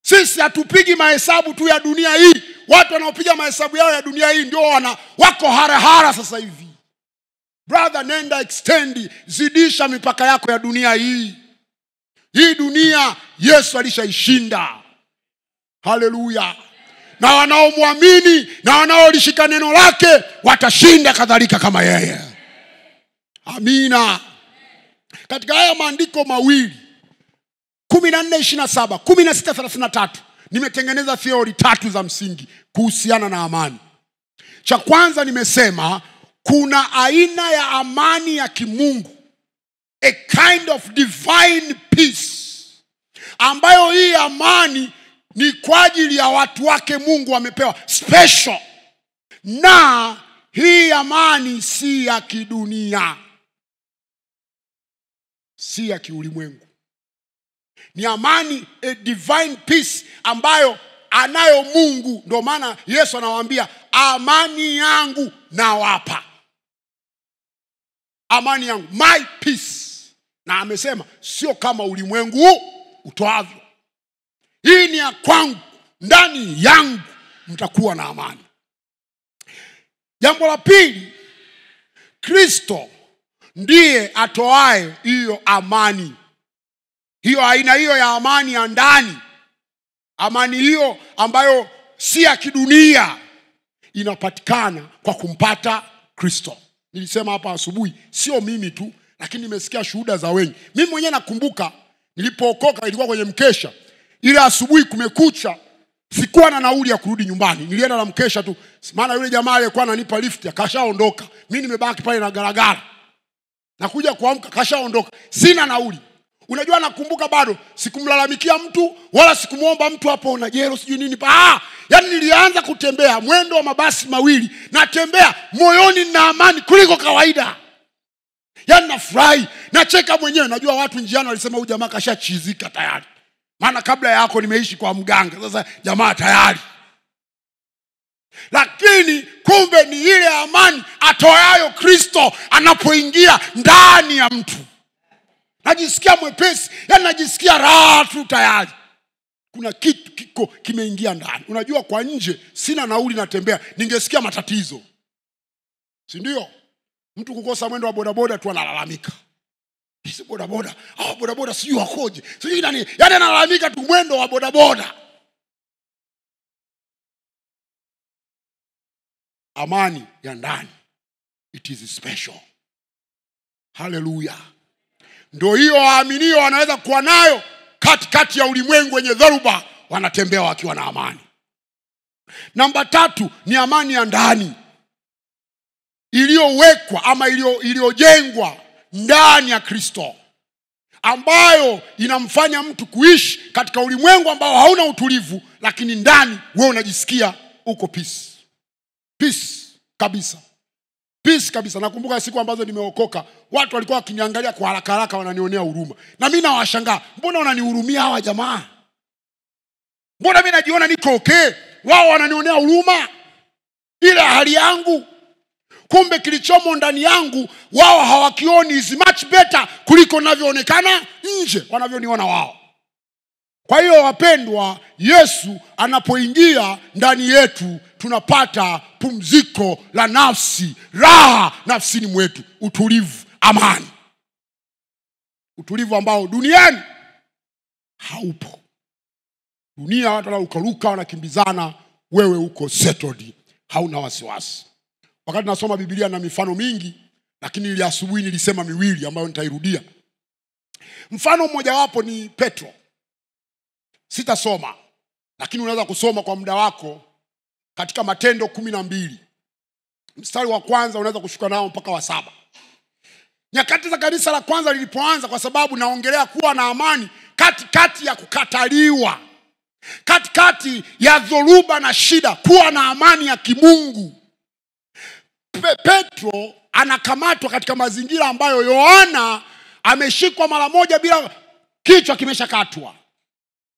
Sisi hatupigi mahesabu tu ya dunia hii. Watu wanaopiga mahesabu yao ya dunia hii ndio wako harahara sasa hivi. Brother, nenda extend, zidisha mipaka yako ya dunia hii. Hii dunia Yesu alishaishinda. Haleluya. Na wanaomwamini na wanaolishika neno lake watashinda kadhalika kama yeye. Amina. Katika haya maandiko mawili 14:27, 16:33 nimetengeneza theory 3 za msingi kuhusiana na amani. Cha kwanza nimesema kuna aina ya amani ya kimungu, a kind of divine peace, ambayo hii amani ni kwa ajili ya watu wake Mungu wamepewa special. Na hii amani si ya kidunia, si ya kiulimwengu. Ni amani, a divine peace, ambayo anayo Mungu. Ndio maana Yesu anawaambia amani yangu nawapa. Amani yangu, my peace. Na amesema sio kama ulimwengu utoavyo. Hii ni ya kwangu, ndani yangu mtakuwa na amani. Jambo la pili, Kristo ndiye atoae hiyo amani. Hiyo aina hiyo ya amani ya ndani, amani hiyo ambayo si ya kidunia, inapatikana kwa kumpata Kristo. Nilisema hapa asubuhi, sio mimi tu, lakini nimesikia shuhuda za wengi. Mimi mwenyewe nakumbuka nilipookoka ilikuwa kwenye mkesha. Ile asubuhi kumekucha, sikuwa na nauli ya kurudi nyumbani. Nilienda na mkesha tu. Maana yule jamaa aliyekuwa ananipa lift akashaondoka. Mimi nimebaki pale na garagara. Nakuja kuamka kashaondoka. Sina nauli. Unajua, nakumbuka bado sikumlalamikia mtu wala sikumuomba mtu hapo na jero sijui nini. Yaani nilianza kutembea mwendo wa mabasi mawili, natembea moyoni na amani kuliko kawaida. Yaani nafurahi, nacheka mwenyewe. Najua watu njiani walisema huyu jamaa kashachizika tayari. Maana kabla yako nimeishi kwa mganga, sasa jamaa tayari. Lakini kumbe ni ile amani atoayo Kristo anapoingia ndani ya mtu. Najisikia mwepesi, yaani najisikia raha tu tayari. Kuna kitu kimeingia ndani. Unajua, kwa nje sina nauli natembea, ningesikia matatizo. Si ndio? Mtu kukosa mwendo wa bodaboda tu analalamika. Hizi bodaboda, bodaboda sijui wakoje. Sijui nani, yaani analalamika tu mwendo wa bodaboda. Amani ya ndani, it is special. Hallelujah. Ndio hiyo waaminio wanaweza kuwa nayo katikati ya ulimwengu wenye dhoruba, wanatembea wakiwa na amani. Namba 3 ni amani ya ndani, iliyowekwa ama iliyojengwa ndani ya Kristo, ambayo inamfanya mtu kuishi katika ulimwengu ambao hauna utulivu, lakini ndani wewe unajisikia uko peace. Peace kabisa. Peace kabisa. Nakumbuka siku ambazo nimeokoka, watu walikuwa wakiniangalia kwa haraka haraka, wananionea huruma. Na mimi nawashangaa, mbona wananihurumia hawa jamaa? Mbona mimi najiona niko okay, wao wananionea huruma ile hali yangu? Kumbe kilichomo ndani yangu wao hawakioni is much better kuliko ninavyoonekana nje wanavyoniona wao. Kwa hiyo wapendwa, Yesu anapoingia ndani yetu tunapata pumziko la nafsi, raha nafsini mwetu, utulivu, amani. Utulivu ambao duniani haupo. Dunia watu wanarukaruka, wanakimbizana, wewe uko settled, hauna wasiwasi. Wakati nasoma Biblia na mifano mingi, lakini ile asubuhi nilisema miwili ambayo nitairudia. Mfano mmoja wapo ni Petro. Sitasoma, lakini unaweza kusoma kwa muda wako katika Matendo 12. Mstari wa kwanza unaweza kushuka nao mpaka wa 7. Nyakati za kanisa la kwanza lilipoanza, kwa sababu naongelea kuwa na amani katikati ya kukataliwa, katikati ya dhoruba na shida, kuwa na amani ya kimungu. Petro anakamatwa katika mazingira ambayo Yohana ameshikwa mara moja bila kichwa kimeshakatwa.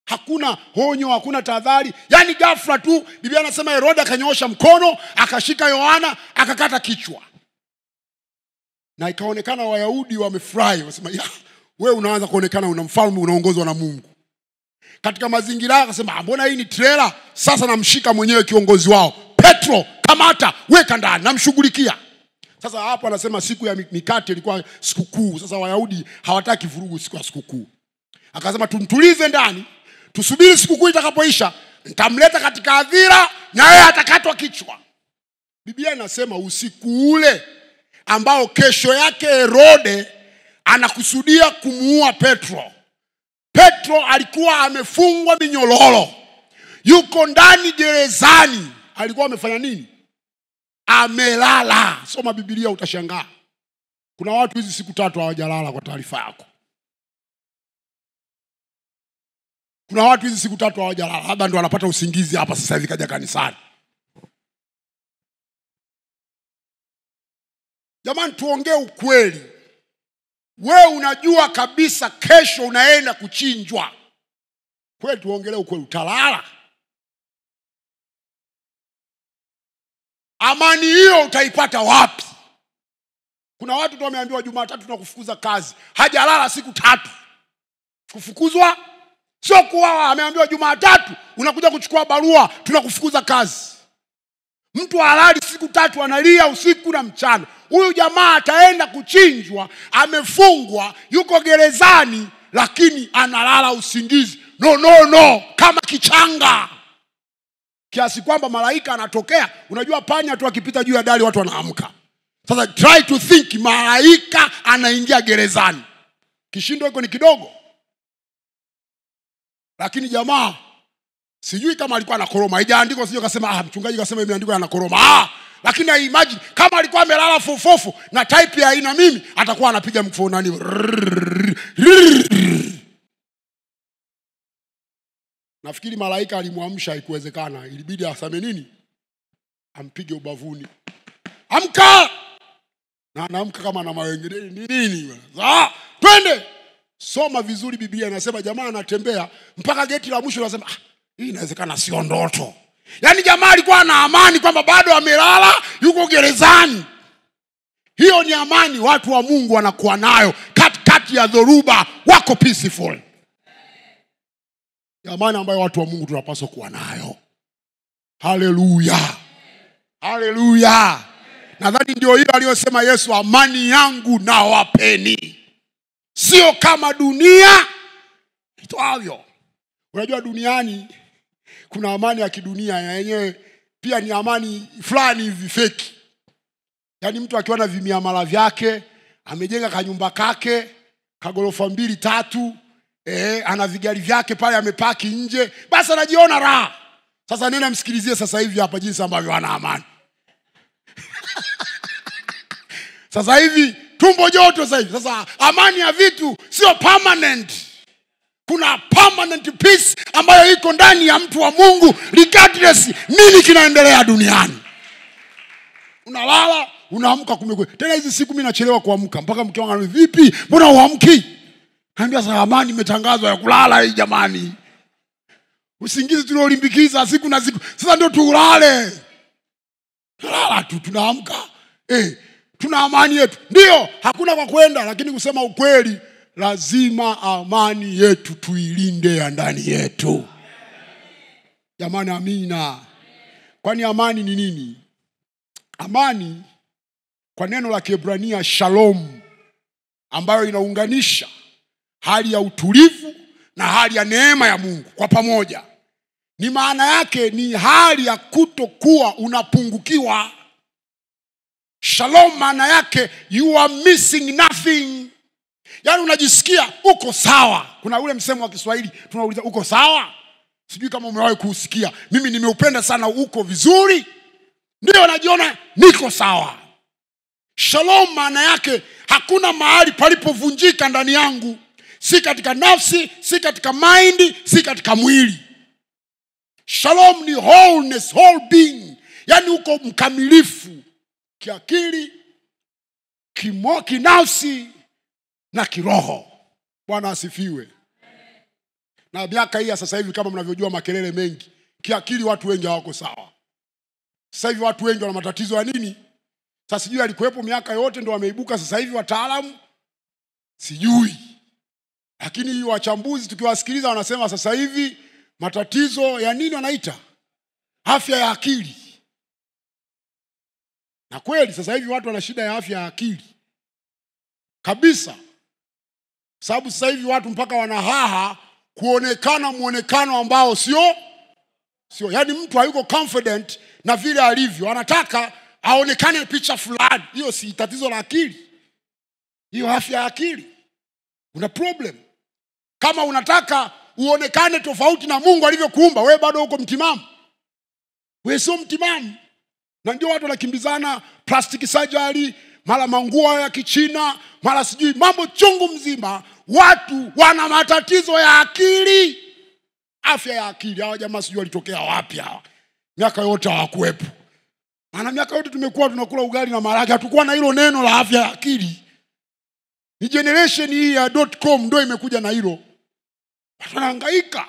Hakuna honyo, hakuna tahadhari. Yaani ghafla tu Biblia inasema Herode akanyoosha mkono, akashika Yohana, akakata kichwa. Na ikaonekana Wayahudi wamefurahi, wasema wewe unaanza kuonekana una mfalme unaongozwa na Mungu. Katika mazingira yake akasema mbona hii ni trailer? Sasa namshika mwenyewe kiongozi wao. Petro, kamata, weka ndani, namshughulikia. Sasa hapo anasema siku ya mikate ilikuwa sikukuu. Sasa Wayahudi hawataki vurugu siku ya sikukuu. Akasema tumtulize ndani, tusubiri sikukuu itakapoisha, nitamleta katika hadhira na yeye atakatwa kichwa. Biblia inasema usiku ule ambao kesho yake Herode anakusudia kumuua Petro. Petro alikuwa amefungwa minyololo. Yuko ndani gerezani. Alikuwa amefanya nini? Amelala. Soma Biblia utashangaa. Kuna watu hizi siku 3 hawajalala kwa taarifa yako. Kuna watu hizi siku 3 hawajalala. Labda ndio wanapata usingizi hapa sasa hivi kaja kanisani. Jamani, tuongee ukweli. Wewe unajua kabisa kesho unaenda kuchinjwa. Kweli tuongelee ukweli, utalala? Amani hiyo utaipata wapi? Kuna watu ndio wameambiwa Jumatatu tunakufukuza kazi. Hajalala siku 3. Kufukuzwa sio kuwa ameambiwa Jumatatu unakuja kuchukua barua tunakufukuza kazi. Mtu halali siku 3 analia usiku na mchana. Huyu jamaa ataenda kuchinjwa, amefungwa, yuko gerezani, lakini analala usingizi. No, kama kichanga. Kiasi kwamba malaika anatokea, unajua panya tu akipita juu ya dari watu wanaamka. Sasa try to think, malaika anaingia gerezani. Kishindo hiko ni kidogo. Lakini jamaa sijui kama alikuwa anakoroma. Haijaandikwa, sijui akasema mchungaji kasema imeandikwa anakoroma. Lakini I imagine kama alikuwa amelala fofofo na type ya aina mimi, atakuwa anapiga mfonani. Nafikiri malaika alimwamsha, haikuwezekana. Ilibidi aseme nini? Ampige ubavuni. Amka! Na anaamka kama na mawenge. Nini? Twende! Soma vizuri Biblia inasema jamaa anatembea mpaka geti la mwisho, anasema hii inawezekana sio ndoto. Yaani jamaa alikuwa na amani kwamba bado amelala, yuko gerezani. Hiyo ni amani watu wa Mungu wanakuwa nayo katikati ya dhoruba, wako peaceful. Amani ambayo watu wa Mungu tunapaswa kuwa nayo. Haleluya. Haleluya. Nadhani ndio hiyo aliyosema Yesu, amani yangu na wapeni. Sio kama dunia itoavyo. Unajua duniani kuna amani ya kidunia yenyewe pia ni amani fulani hivi fake. Yaani mtu akiwa na vimiamala vyake, amejenga kanyumba kake, kagorofa 2-3, ana vigari vyake pale amepaki nje, basi anajiona raha. Sasa nenda msikilizie sasa hivi hapa jinsi ambavyo ana amani. Sasa hivi tumbo joto sasa hivi. Sasa amani ya vitu sio permanent. Kuna permanent peace ambayo iko ndani ya mtu wa Mungu regardless nini kinaendelea duniani. Unalala, unaamka kumekwe. Tena hizi siku mimi nachelewa kuamka mpaka mke wangu ananiambia, "Vipi? Mbona huamki?" Naambia sasa amani imetangazwa ya kulala hii jamani. Usingizi tunaolimbikiza siku na siku. Sasa ndio tulale. Lala tu tunaamka. Tuna amani yetu. Ndio, hakuna kwa kwenda, lakini kusema ukweli, lazima amani yetu tuilinde ya ndani yetu. Jamani, amina. Kwani amani ni nini? Amani kwa neno la Kiebrania shalom, ambayo inaunganisha hali ya utulivu na hali ya neema ya Mungu kwa pamoja. Ni maana yake ni hali ya kutokuwa unapungukiwa. Shalom maana yake you are missing nothing. Yaani unajisikia uko sawa. Kuna ule msemo wa Kiswahili tunauliza uko sawa? Sijui kama umewahi kusikia. Mimi nimeupenda sana uko vizuri. Ndio najiona niko sawa. Shalom maana yake hakuna mahali palipovunjika ndani yangu. Si katika nafsi, si katika mind, si katika mwili. Shalom ni wholeness, whole being. Yaani uko mkamilifu kiakili, kinafsi na kiroho. Bwana asifiwe. Na miaka hii sasa hivi kama mnavyojua makelele mengi, kiakili watu wengi hawako sawa. Sasa hivi watu wengi wana matatizo ya nini? Sasa sijui alikuwepo miaka yote ndio wameibuka sasa hivi wataalamu. Sijui. Lakini wachambuzi tukiwasikiliza wanasema sasa hivi matatizo ya nini wanaita? Afya ya akili. Na kweli sasa hivi watu wana shida ya afya ya akili kabisa. Sababu sasa hivi watu mpaka wanahaha kuonekana muonekano ambao sio. Yaani mtu hayuko confident na vile alivyo. Anataka aonekane picha fulani. Hiyo si tatizo la akili. Hiyo afya ya akili. Una problem. Kama unataka uonekane tofauti na Mungu alivyokuumba, wewe bado uko mtimamu. Wewe sio mtimamu. Na ndio watu wanakimbizana plastic surgery, mara manguo ya Kichina, mara sijui mambo chungu mzima. Watu wana matatizo ya akili. Afya ya akili. Hawa jamaa sijui walitokea wapi hawa. Miaka yote hawakuepo. Maana miaka yote tumekuwa tunakula ugali na maharage, hatakuwa na hilo neno la afya ya akili. Ni generation hii ya .com ndio imekuja na hilo. Watu wanahangaika.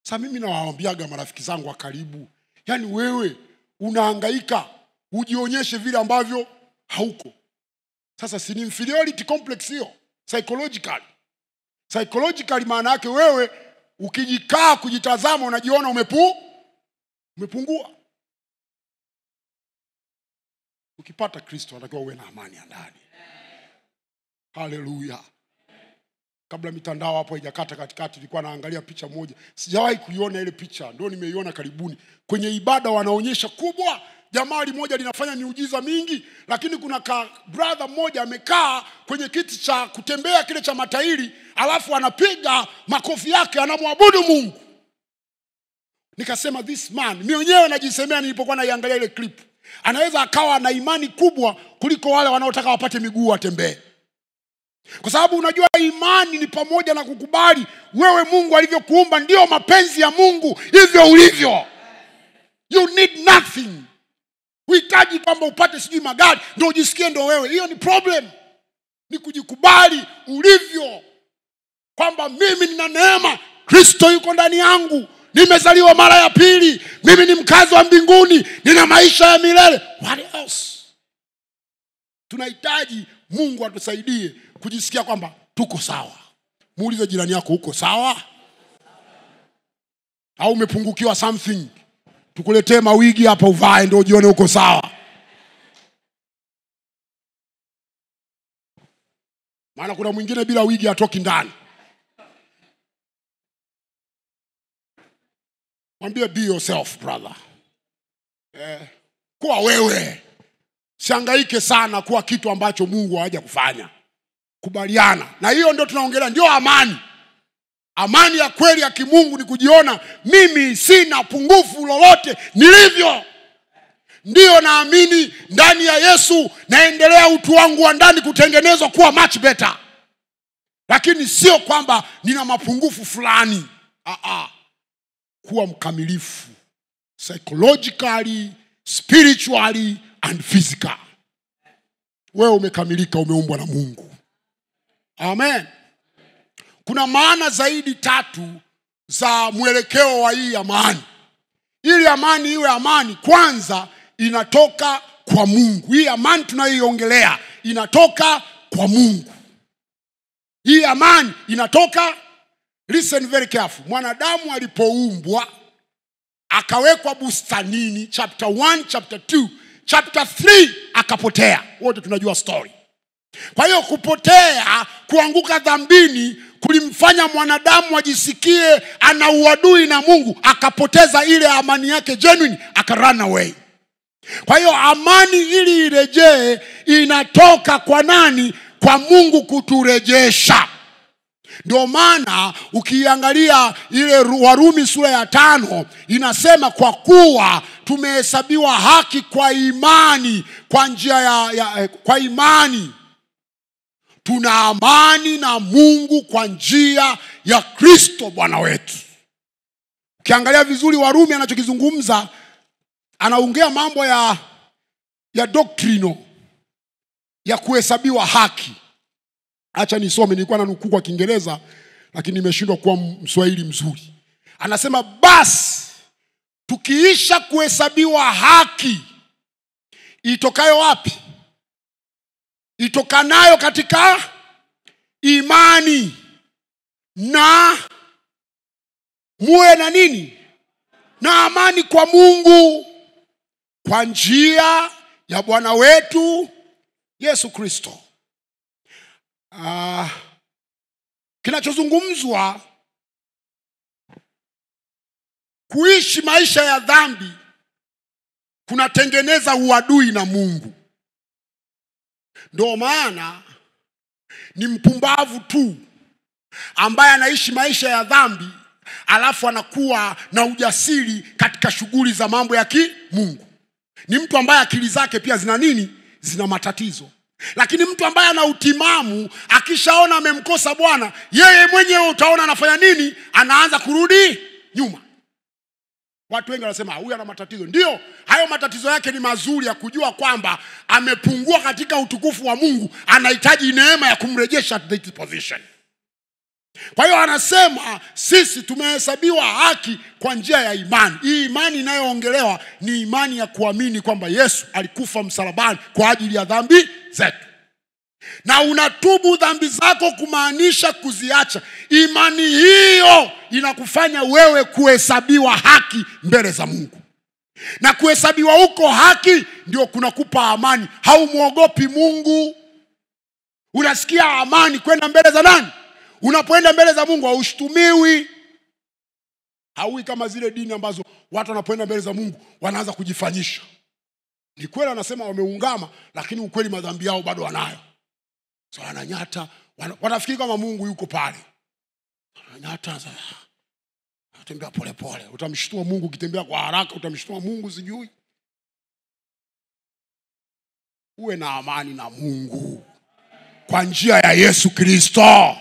Sasa mimi nawaambiaga marafiki zangu wa karibu, yani wewe unahangaika ujionyeshe vile ambavyo hauko. Sasa si inferiority complex hiyo psychologically maana yake wewe ukijikaa kujitazama unajiona umepungua. Ukipata Kristo unatakiwa uwe na amani ya ndani. Haleluya. Kabla mitandao hapo haijakata katikati nilikuwa naangalia picha moja. Sijawahi kuiona ile picha, ndio nimeiona karibuni. Kwenye ibada wanaonyesha kubwa, jamaa moja linafanya miujiza mingi, lakini kuna brother mmoja amekaa kwenye kiti cha kutembea kile cha matairi, alafu anapiga makofi yake anamwabudu Mungu. Nikasema this man, mimi mwenyewe najisemea nilipokuwa naiangalia ile clip, anaweza akawa na imani kubwa kuliko wale wanaotaka wapate miguu watembee. Kwa sababu unajua imani ni pamoja na kukubali wewe Mungu alivyokuumba ndio mapenzi ya Mungu hivyo ulivyo. You need nothing. Uhitaji kwamba upate sijui magari ndio ujisikie ndio wewe. Hiyo ni problem. Ni kujikubali ulivyo. Kwamba mimi nina neema, Kristo yuko ndani yangu. Nimezaliwa mara ya pili. Mimi ni mkazi wa mbinguni, nina maisha ya milele. What else? Tunahitaji Mungu atusaidie kujisikia kwamba tuko sawa. Muulize jirani yako, uko sawa? Au umepungukiwa something? Tukuletee mawigi hapa uvae ndio ujione uko sawa. Maana kuna mwingine bila wigi hatoki ndani. Mwambie be yourself brother. Kuwa wewe. Sihangaike sana kuwa kitu ambacho Mungu haja kufanya. Kubaliana. Na hiyo ndio tunaongelea, ndio amani. Amani ya kweli ya kimungu ni kujiona mimi sina pungufu lolote nilivyo. Ndio naamini ndani ya Yesu naendelea utu wangu wa ndani kutengenezwa kuwa much better. Lakini sio kwamba nina mapungufu fulani. Kuwa mkamilifu. Psychologically, spiritually and physical. Wewe umekamilika, umeumbwa na Mungu. Amen. Kuna maana zaidi 3 za mwelekeo wa hii amani. Ili amani iwe amani, kwanza inatoka kwa Mungu. Hii amani tunayoiongelea inatoka kwa Mungu. Hii amani inatoka, listen very careful. Mwanadamu alipoumbwa akawekwa bustanini, chapter 1, chapter 2, chapter 3 akapotea. Wote tunajua story. Kwa hiyo kupotea, kuanguka dhambini kulimfanya mwanadamu ajisikie ana uadui na Mungu, akapoteza ile amani yake genuine, akarun away. Kwa hiyo amani ili irejee inatoka kwa nani? Kwa Mungu kuturejesha. Ndio maana ukiangalia ile Warumi sura ya 5 inasema kwa kuwa tumehesabiwa haki kwa imani, kwa njia kwa imani tuna amani na Mungu kwa njia ya Kristo Bwana wetu. Ukiangalia vizuri Warumi anachokizungumza, anaongea mambo ya doctrine ya kuhesabiwa haki. Acha nisome, nilikuwa nanukuu kwa Kiingereza lakini nimeshindwa kuwa Mswahili mzuri. Anasema basi tukiisha kuhesabiwa haki itokayo wapi? Itokanayo katika imani. na muwe na nini? Na amani kwa Mungu kwa njia ya Bwana wetu Yesu Kristo. Kinachozungumzwa kuishi maisha ya dhambi kunatengeneza uadui na Mungu. Ndio maana ni mpumbavu tu ambaye anaishi maisha ya dhambi alafu anakuwa na ujasiri katika shughuli za mambo ya Mungu. Ni mtu ambaye akili zake pia zina nini? Zina matatizo. Lakini mtu ambaye ana utimamu akishaona amemkosa Bwana, yeye mwenyewe utaona anafanya nini? Anaanza kurudi nyuma. Watu wengi wanasema huyu ana matatizo. Ndio, hayo matatizo yake ni mazuri ya kujua kwamba amepungua katika utukufu wa Mungu, anahitaji neema ya kumrejesha to that position. Kwa hiyo anasema sisi tumehesabiwa haki kwa njia ya imani. Hii imani inayoongelewa ni imani ya kuamini kwamba Yesu alikufa msalabani kwa ajili ya dhambi zetu. Na unatubu dhambi zako kumaanisha kuziacha. Imani hiyo inakufanya wewe kuhesabiwa haki mbele za Mungu. Na kuhesabiwa huko haki ndio kunakupa amani. Haumuogopi Mungu. Unasikia amani kwenda mbele za nani? Unapoenda mbele za Mungu haushtumiwi. Haui kama zile dini ambazo watu wanapoenda mbele za Mungu wanaanza kujifanyisha. Ni kweli anasema wameungama, lakini ukweli madhambi yao bado wanayo. So wananyata, wanafikiri kama Mungu yuko pale. Wananyata, utembea pole pole. Utamshtua Mungu ukitembea kwa haraka, utamshtua Mungu sijui. Uwe na amani na Mungu kwa njia ya Yesu Kristo.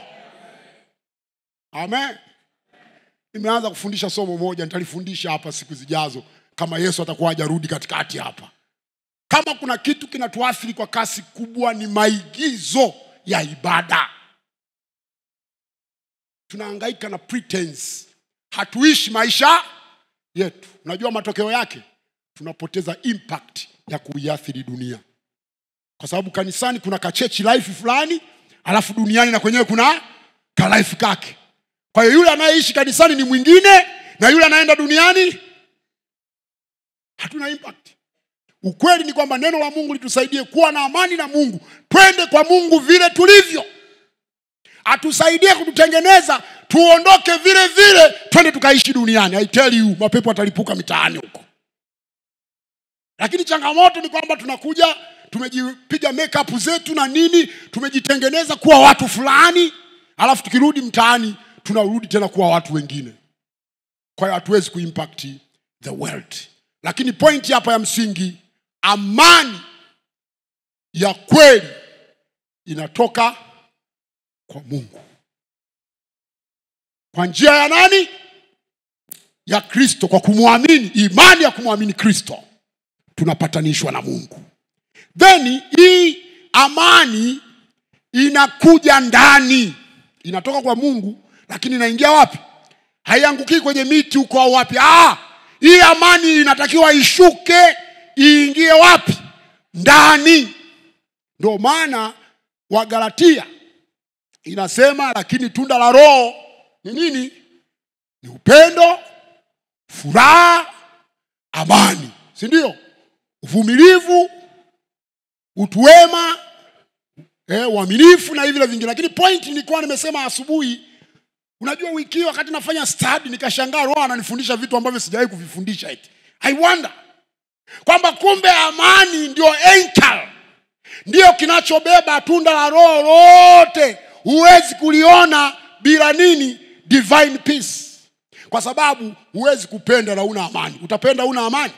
Amen. Nimeanza kufundisha somo moja, nitalifundisha hapa siku zijazo kama Yesu atakuwa hajarudi katikati hapa. Kama kuna kitu kinatuathiri kwa kasi kubwa ni maigizo ya ibada. Tunahangaika na pretense. Hatuishi maisha yetu. Unajua matokeo yake? Tunapoteza impact ya kuiathiri dunia. Kwa sababu kanisani kuna kachechi life fulani, alafu duniani na kwenyewe kuna ka life kake. Kwa hiyo yule anayeishi kanisani ni mwingine na yule anaenda duniani hatuna impact. Ukweli ni kwamba neno la Mungu litusaidie kuwa na amani na Mungu. Twende kwa Mungu vile tulivyo. Atusaidie kututengeneza tuondoke vile vile twende tukaishi duniani. I tell you, mapepo atalipuka mitaani huko. Lakini changamoto ni kwamba tunakuja tumejipiga makeup zetu na nini, tumejitengeneza kuwa watu fulani, alafu tukirudi mtaani tunarudi tena kuwa watu wengine. Kwa hiyo hatuwezi kuimpact the world. Lakini point hapa ya msingi, amani ya kweli inatoka kwa Mungu. Kwa njia ya nani? Ya Kristo. Kwa kumwamini, imani ya kumwamini Kristo, tunapatanishwa na Mungu. Then hii amani inakuja ndani. Inatoka kwa Mungu, lakini inaingia wapi? Haianguki kwenye miti huko au wapi. Hii amani inatakiwa ishuke, iingie wapi? Ndani. Ndio maana Wagalatia inasema lakini tunda la Roho ni nini? Ni upendo, furaha, amani. Si ndio? Uvumilivu, utu wema, uaminifu na hivi vingine. Lakini point nilikuwa nimesema asubuhi, unajua wiki wakati nafanya study nikashangaa Roho ananifundisha vitu ambavyo sijawahi kuvifundisha eti. I wonder kwamba kumbe amani ndio anchor, ndio kinachobeba tunda la Roho lote. Huwezi kuliona bila nini? Divine peace. Kwa sababu huwezi kupenda na una amani. Utapenda una amani?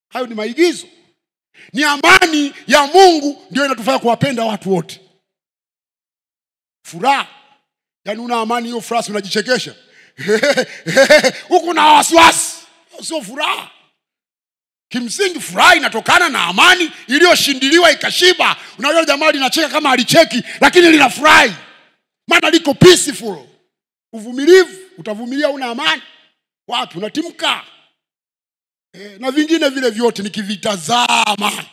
Hayo ni maigizo. Ni amani ya Mungu ndio inatufanya kuwapenda watu wote. Furaha, yaani una amani, hiyo furaha unajichekesha. Huko na wasiwasi, sio furaha. Kimsingi furaha inatokana na amani iliyoshindiliwa ikashiba. Unaona jamaa linacheka kama alicheki, lakini linafurahi. Maana liko peaceful. Uvumilivu, utavumilia una amani. Watu unatimka. Na vingine vile vyote nikivitazama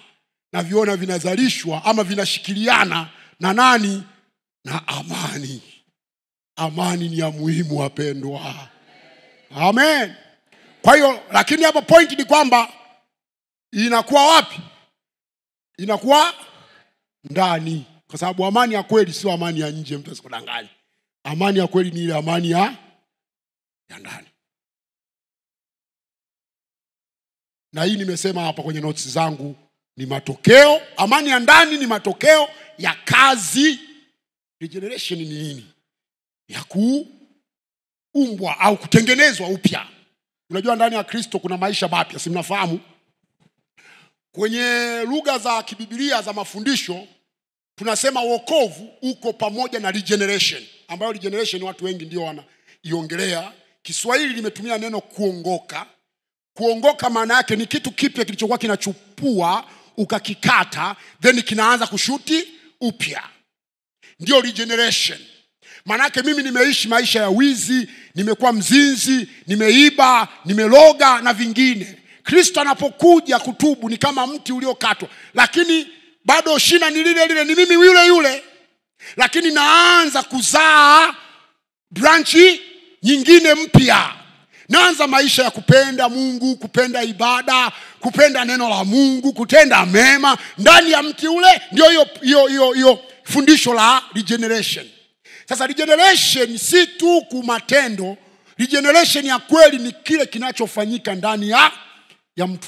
na viona vinazalishwa ama vinashikiliana na nani? Na amani. Amani ni ya muhimu wapendwa. Amen. Kwa hiyo lakini hapa point ni kwamba inakuwa wapi? Inakuwa ndani. Kwa sababu amani ya kweli sio amani ya nje, mtu asikudanganye. Amani ya kweli ni ile amani ya ndani. Na hii nimesema hapa kwenye notes zangu, ni matokeo. Amani ya ndani ni matokeo ya kazi. Regeneration ni nini? Ya kuumbwa au kutengenezwa upya. Unajua ndani ya Kristo kuna maisha mapya, si mnafahamu? Kwenye lugha za kibiblia za mafundisho tunasema wokovu uko pamoja na regeneration, ambayo regeneration watu wengi ndio wanaiongelea. Kiswahili limetumia neno kuongoka. Kuongoka maana yake ni kitu kipya kilichokuwa kinachupua, ukakikata, then kinaanza kushuti upya. Ndio regeneration. Maana yake mimi nimeishi maisha ya wizi, nimekuwa mzinzi, nimeiba, nimeloga na vingine. Kristo anapokuja kutubu ni kama mti uliokatwa, lakini bado shina ni lile lile, ni mimi yule yule. Lakini naanza kuzaa branchi nyingine mpya. Naanza maisha ya kupenda Mungu, kupenda ibada, kupenda neno la Mungu, kutenda mema ndani ya mti ule. Ndio hiyo fundisho la regeneration. Sasa regeneration si tu kumatendo. Regeneration ya kweli ni kile kinachofanyika ndani ya mtu.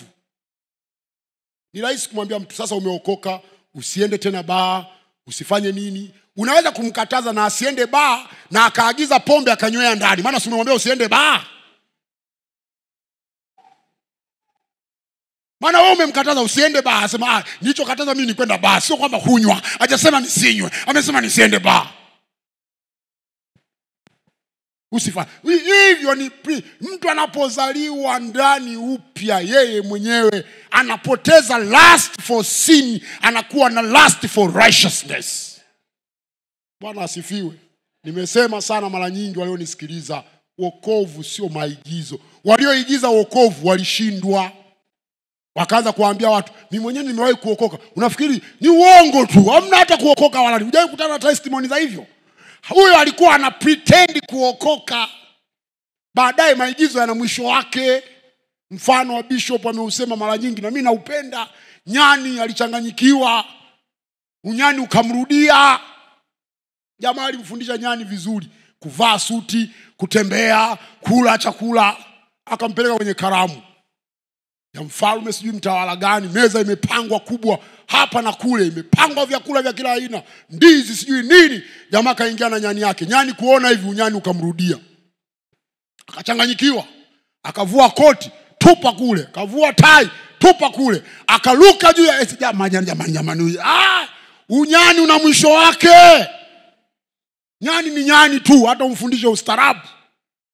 Ni rahisi kumwambia mtu sasa umeokoka, usiende tena baa, usifanye nini. Unaweza kumkataza na asiende baa na akaagiza pombe akanywea ndani. Maana si umemwambia usiende baa. Maana wewe umemkataza usiende baa, asema nilichokataza mimi ni kwenda baa, sio kwamba kunywa. Hajasema nisinywe, amesema nisiende baa. Usifanye hivyo. Ni mtu anapozaliwa ndani upya, yeye mwenyewe anapoteza lust for sin, anakuwa na lust for righteousness. Bwana asifiwe. Nimesema sana mara nyingi, walionisikiliza, wokovu sio maigizo. Walioigiza wokovu walishindwa. Wakaanza kuambia watu, mimi mwenyewe nimewahi kuokoka. Unafikiri ni uongo tu, hamna hata kuokoka wala. Hujawahi kukutana na testimony za hivyo? Huyo alikuwa ana pretend kuokoka. Baadaye maigizo yana mwisho wake. Mfano wa bishop ameusema mara nyingi na mimi naupenda. Nyani alichanganyikiwa, unyani ukamrudia. Jamaa alimfundisha nyani vizuri, kuvaa suti, kutembea, kula chakula. Akampeleka kwenye karamu ya mfalme, sijui mtawala gani. Meza imepangwa kubwa hapa na kule, imepangwa vyakula vya kila aina, ndizi sijui nini. Jamaa kaingia na nyani yake. Nyani kuona hivi unyani ukamrudia, akachanganyikiwa. Akavua koti, tupa kule. Akavua tai, tupa kule. Akaruka juu ya jamani. Unyani una mwisho wake. Nyani ni nyani tu, hata umfundishe ustaarabu.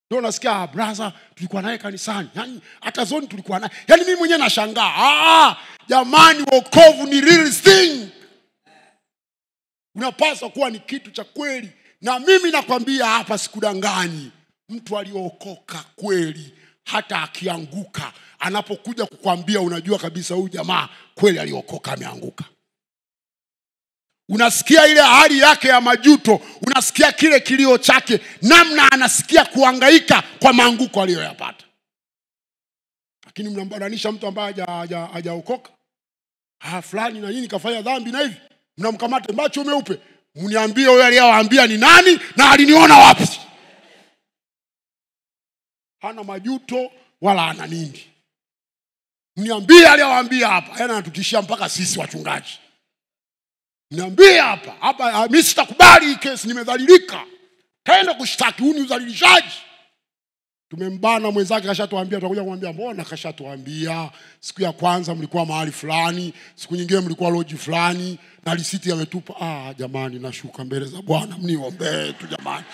Ndio nasikia brother tulikuwa naye kanisani. Yaani hata zoni tulikuwa naye. Yaani mimi mwenyewe nashangaa. Jamani, wokovu ni real thing. Unapaswa kuwa ni kitu cha kweli. Na mimi nakwambia hapa, sikudanganyi. Mtu aliokoka kweli, hata akianguka, anapokuja kukwambia unajua kabisa huyu jamaa kweli aliokoka, ameanguka. Unasikia ile hali yake ya majuto, unasikia kile kilio chake, namna anasikia kuhangaika kwa maanguko aliyoyapata. Lakini mnambadanisha mtu ambaye hajaokoka. Fulani na nini kafanya dhambi na hivi, mnamkamata macho meupe. Mniambie yule aliyewaambia ni nani na aliniona wapi? Hana majuto wala hana nini. Mniambie aliyewaambia hapa. Yaani anatutishia mpaka sisi wachungaji. Niambie hapa mimi sitakubali hii kesi, nimedhalilika. Kaenda kushtaki, huu ni udhalilishaji. Tumembana mwenzake, kashatuambia, tutakuja kumwambia mbona kashatuambia siku ya kwanza mlikuwa mahali fulani, siku nyingine mlikuwa lodge fulani na risiti ametupa. Jamani, nashuka mbele za Bwana, mniombee tu jamani.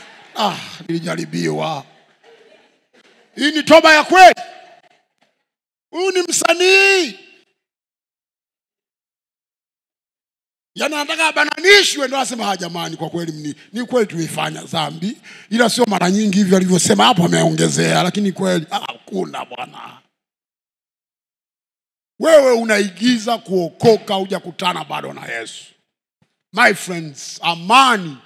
Nilijaribiwa. Hii ni toba ya kweli. Huyu ni msanii. Yaani anataka abananishwe ndio asema jamani kwa kweli ni kweli tumeifanya dhambi, ila sio mara nyingi hivi alivyosema hapo, ameongezea, lakini kweli kuna bwana. Wewe unaigiza kuokoka, hujakutana bado na Yesu. My friends, amani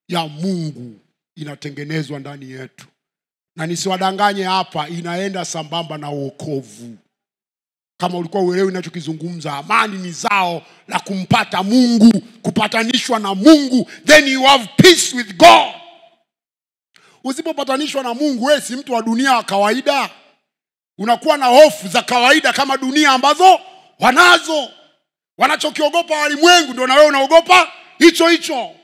ya Mungu inatengenezwa ndani yetu. Na nisiwadanganye hapa, inaenda sambamba na wokovu. Kama ulikuwa uelewi ninachokizungumza, amani ni zao la kumpata Mungu, kupatanishwa na Mungu, then you have peace with God. Usipopatanishwa na Mungu, wewe si mtu wa dunia wa kawaida. Unakuwa na hofu za kawaida kama dunia ambazo wanazo. Wanachokiogopa walimwengu ndio na wewe unaogopa hicho hicho.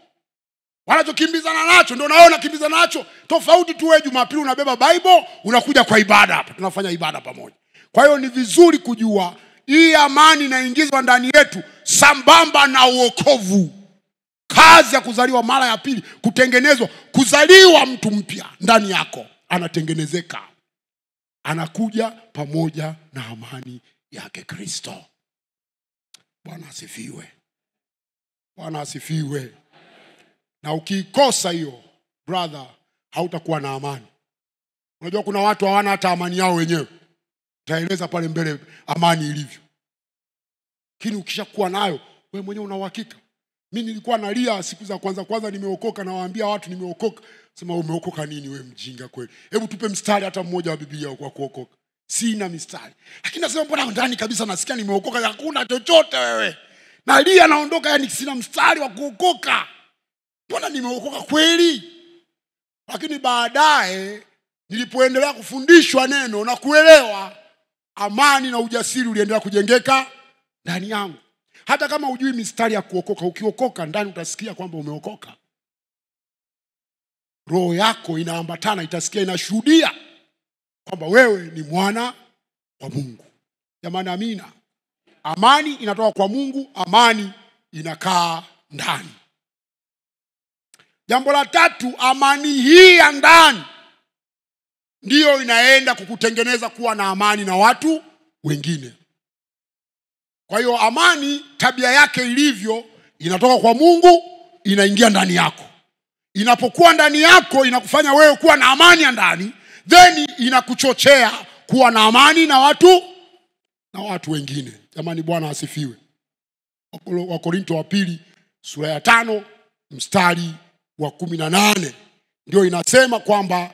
Wanachokimbizana nacho ndio na wewe unakimbizana nacho. Tofauti tu, wewe Jumapili unabeba Bible, unakuja kwa ibada hapa. Tunafanya ibada pamoja. Kwa hiyo ni vizuri kujua hii amani inaingizwa ndani yetu sambamba na wokovu. Kazi ya kuzaliwa mara ya pili, kutengenezwa, kuzaliwa mtu mpya ndani yako, anatengenezeka. Anakuja pamoja na amani yake Kristo. Bwana asifiwe. Bwana asifiwe. Na ukikosa hiyo, brother, hautakuwa na amani. Unajua kuna watu hawana hata amani yao wenyewe. Taeleza pale mbele amani ilivyo. Lakini ukishakuwa nayo, wewe mwenyewe una uhakika. Mimi nilikuwa nalia siku za kwanza nimeokoka, na waambia watu nimeokoka. Sema umeokoka nini wewe mjinga kweli? Hebu tupe mstari hata mmoja wa Biblia kwa kuokoka. Sina mstari. Lakini nasema mbona ndani kabisa nasikia nimeokoka, hakuna chochote wewe. Nalia naondoka, yani sina mstari wa kuokoka. Mbona nimeokoka kweli? Lakini baadaye nilipoendelea kufundishwa neno na kuelewa, amani na ujasiri uliendelea kujengeka ndani yangu. Hata kama hujui mistari ya kuokoka, ukiokoka ndani utasikia kwamba umeokoka. Roho yako inaambatana, itasikia, inashuhudia kwamba wewe ni mwana wa Mungu. Jamani, amina. Amani inatoka kwa Mungu, amani inakaa ndani. Jambo la tatu, amani hii ya ndani ndiyo inaenda kukutengeneza kuwa na amani na watu wengine. Kwa hiyo amani, tabia yake ilivyo, inatoka kwa Mungu, inaingia ndani yako. Inapokuwa ndani yako, inakufanya wewe kuwa na amani ya ndani, then inakuchochea kuwa na amani na watu wengine. Jamani, Bwana asifiwe. Wakorintho wa pili sura ya 5 mstari wa 18 ndio inasema kwamba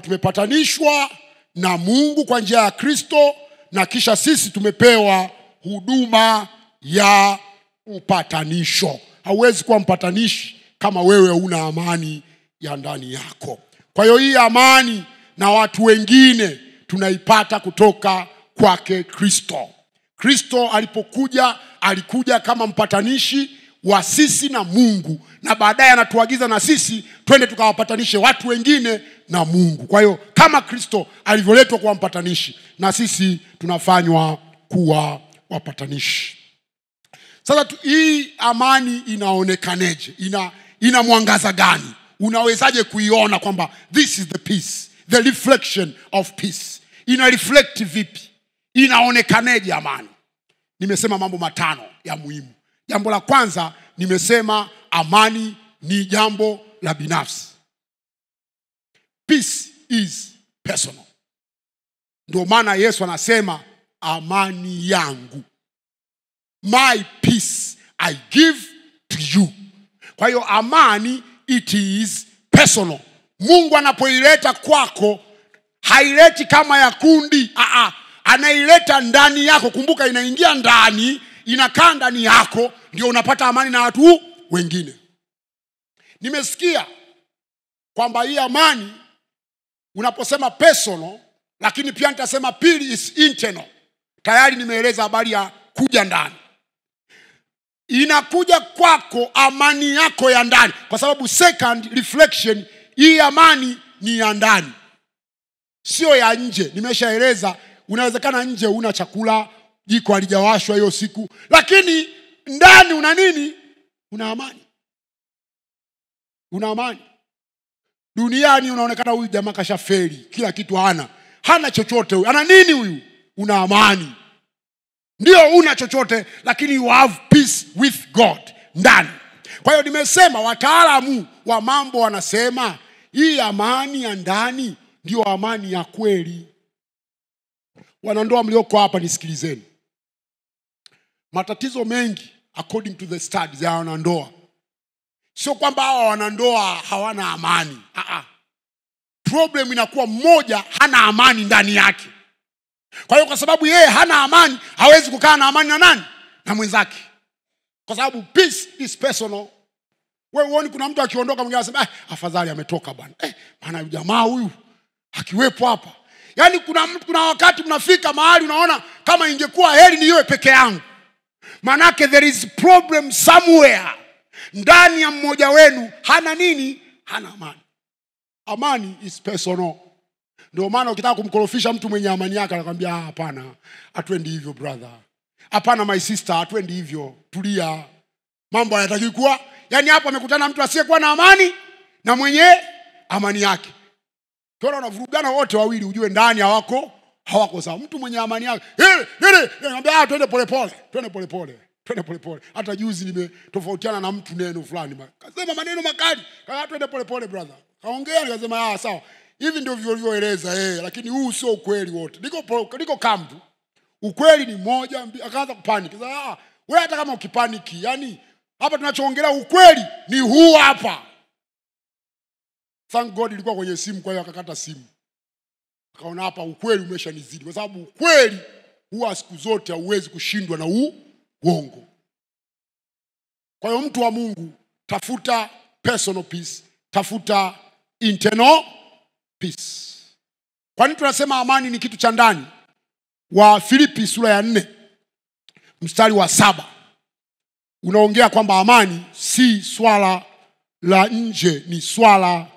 tumepatanishwa na Mungu kwa njia ya Kristo, na kisha sisi tumepewa huduma ya upatanisho. Hauwezi kuwa mpatanishi kama wewe huna amani ya ndani yako. Kwa hiyo hii amani na watu wengine tunaipata kutoka kwake Kristo. Kristo alipokuja, alikuja kama mpatanishi wa sisi na Mungu, na baadaye anatuagiza na sisi twende tukawapatanishe watu wengine na Mungu. Kwa hiyo kama Kristo alivyoletwa kuwa mpatanishi, na sisi tunafanywa kuwa wapatanishi. Sasa hii amani inaonekaneje? Ina mwangaza gani? Unawezaje kuiona kwamba this is the peace, the reflection of peace? Ina reflect vipi? Inaonekaneje amani? Nimesema mambo 5 ya muhimu. Jambo la kwanza, nimesema amani ni jambo la binafsi. Peace is personal. Ndio maana Yesu anasema amani yangu, my peace I give to you. Kwa hiyo amani, it is personal. Mungu anapoileta kwako, haileti kama ya kundi. Anaileta ndani yako. Kumbuka, inaingia ndani, inakaa ndani yako, ndio unapata amani na watu wengine. Nimesikia kwamba hii amani unaposema personal, lakini pia nitasema pili is internal. Tayari nimeeleza habari ya kuja ndani. Inakuja kwako amani yako ya ndani, kwa sababu second reflection, hii amani ni ya ndani, sio ya nje. Nimeshaeleza, unawezekana nje una chakula, jiko halijawashwa hiyo siku, lakini ndani una nini? Una amani. Una amani. Duniani unaonekana huyu jamaa kashafeli, kila kitu hana chochote huyu. Ana nini huyu? Una amani. Ndio una chochote, lakini you have peace with God ndani. Kwa hiyo nimesema, wataalamu wa mambo wanasema hii amani ya ndani ndio amani ya kweli. Wanandoa mlioko hapa nisikilizeni. Matatizo mengi according to the studies ya wanandoa Sio kwamba hawa wanandoa hawana amani. Problem inakuwa mmoja hana amani ndani yake. Kwa hiyo kwa sababu yeye hana amani, hawezi kukaa na amani na nani? Na mwenzake. Kwa sababu peace is personal. Wewe uone kuna mtu akiondoka mwingine anasema afadhali ametoka bwana. Maana jamaa huyu akiwepo hapa. Yaani kuna wakati mnafika mahali unaona kama ingekuwa heri niwe peke yangu. Manake there is problem somewhere. Ndani ya mmoja wenu hana nini? Hana amani. Amani is personal. Ndio maana ukitaka kumkorofisha mtu mwenye amani yake anakuambia hapana, atwendi hivyo brother. Hapana my sister, atwendi hivyo. Tulia. Mambo hayataki kuwa. Yaani hapo amekutana mtu asiyekuwa na amani na mwenye amani yake. Kiona unavurugana wote wawili ujue ndani hawako sawa. Mtu mwenye amani yake, anambia twende polepole, twende polepole, twende polepole. Hata juzi nimetofautiana na mtu neno fulani. Kasema maneno makali, twende polepole brother. Kaongea nikasema sawa. Hivi ndio vilivyoeleza lakini huu sio ukweli wote. Niko kambu. Ukweli ni moja, akaanza kupanic. Sasa wewe hata kama ukipaniki, yani hapa tunachoongelea ukweli ni huu hapa. Thank God ilikuwa kwenye simu, kwa hiyo akakata simu. Akaona hapa ukweli umeshanizidi, kwa sababu ukweli huwa siku zote hauwezi kushindwa na uongo. Kwa hiyo mtu wa Mungu, tafuta personal peace, tafuta internal peace. Kwa nini tunasema amani ni kitu cha ndani? Wa Filipi sura ya 4 mstari wa 7 unaongea kwamba amani si swala la nje, ni swala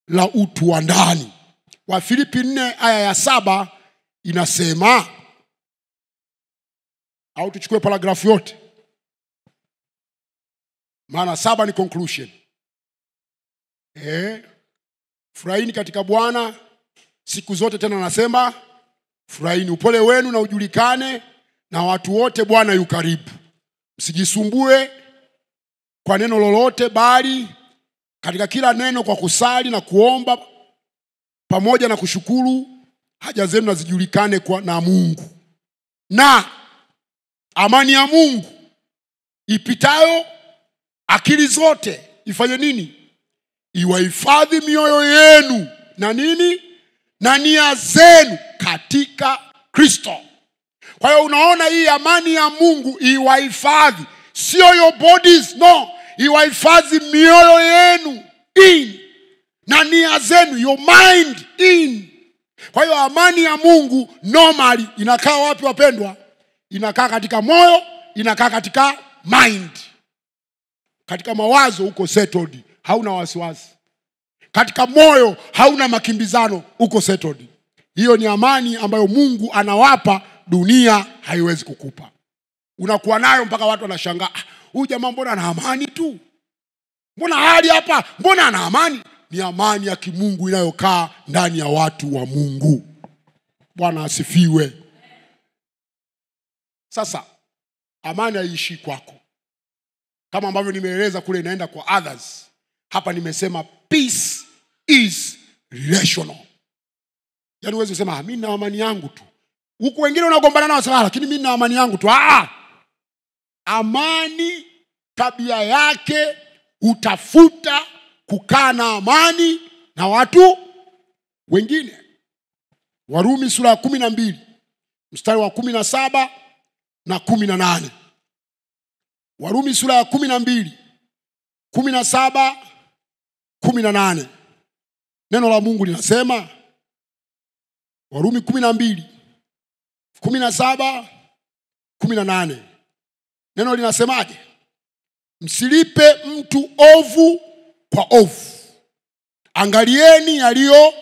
la utu wa ndani. Wa Filipi 4 aya ya 7 inasema, au tuchukue paragrafu yote, maana 7 ni conclusion. Furahini katika Bwana siku zote, tena nasema furahini. Upole wenu na ujulikane na watu wote, Bwana yu karibu. Msijisumbue kwa neno lolote, bali katika kila neno kwa kusali na kuomba pamoja na kushukuru haja zenu zijulikane na Mungu. Na amani ya Mungu ipitayo akili zote ifanye nini? Iwahifadhi mioyo yenu na nini? Na nia zenu katika Kristo. Kwa hiyo unaona hii amani ya Mungu iwahifadhi, sio your bodies, no. Iwahifadhi mioyo yenu na nia zenu, your mind Kwa hiyo amani ya Mungu normally inakaa wapi wapendwa? Inakaa katika moyo, inakaa katika mind. Katika mawazo uko settled, hauna wasiwasi. Katika moyo hauna makimbizano, uko settled. Hiyo ni amani ambayo Mungu anawapa, dunia haiwezi kukupa. Unakuwa nayo mpaka watu wanashangaa, huyu jamaa mbona ana amani tu? Mbona hali hapa, mbona ana amani? Ni amani ya kimungu inayokaa ndani ya watu wa Mungu. Bwana asifiwe. Sasa amani haiishi kwako. Kama ambavyo nimeeleza kule inaenda kwa others, hapa nimesema peace is relational. Yaani uweze kusema mimi na amani yangu tu. Huku wengine unagombana nao sana, lakini mimi na amani yangu tu. Amani tabia yake utafuta kukaa na amani na watu wengine. Warumi sura ya 12 mstari wa 17 na 18. Warumi sura ya 12 17 18. Neno la Mungu linasema, Warumi 12 17 18. Neno linasemaje? Msilipe mtu ovu kwa ovu. Angalieni yaliyo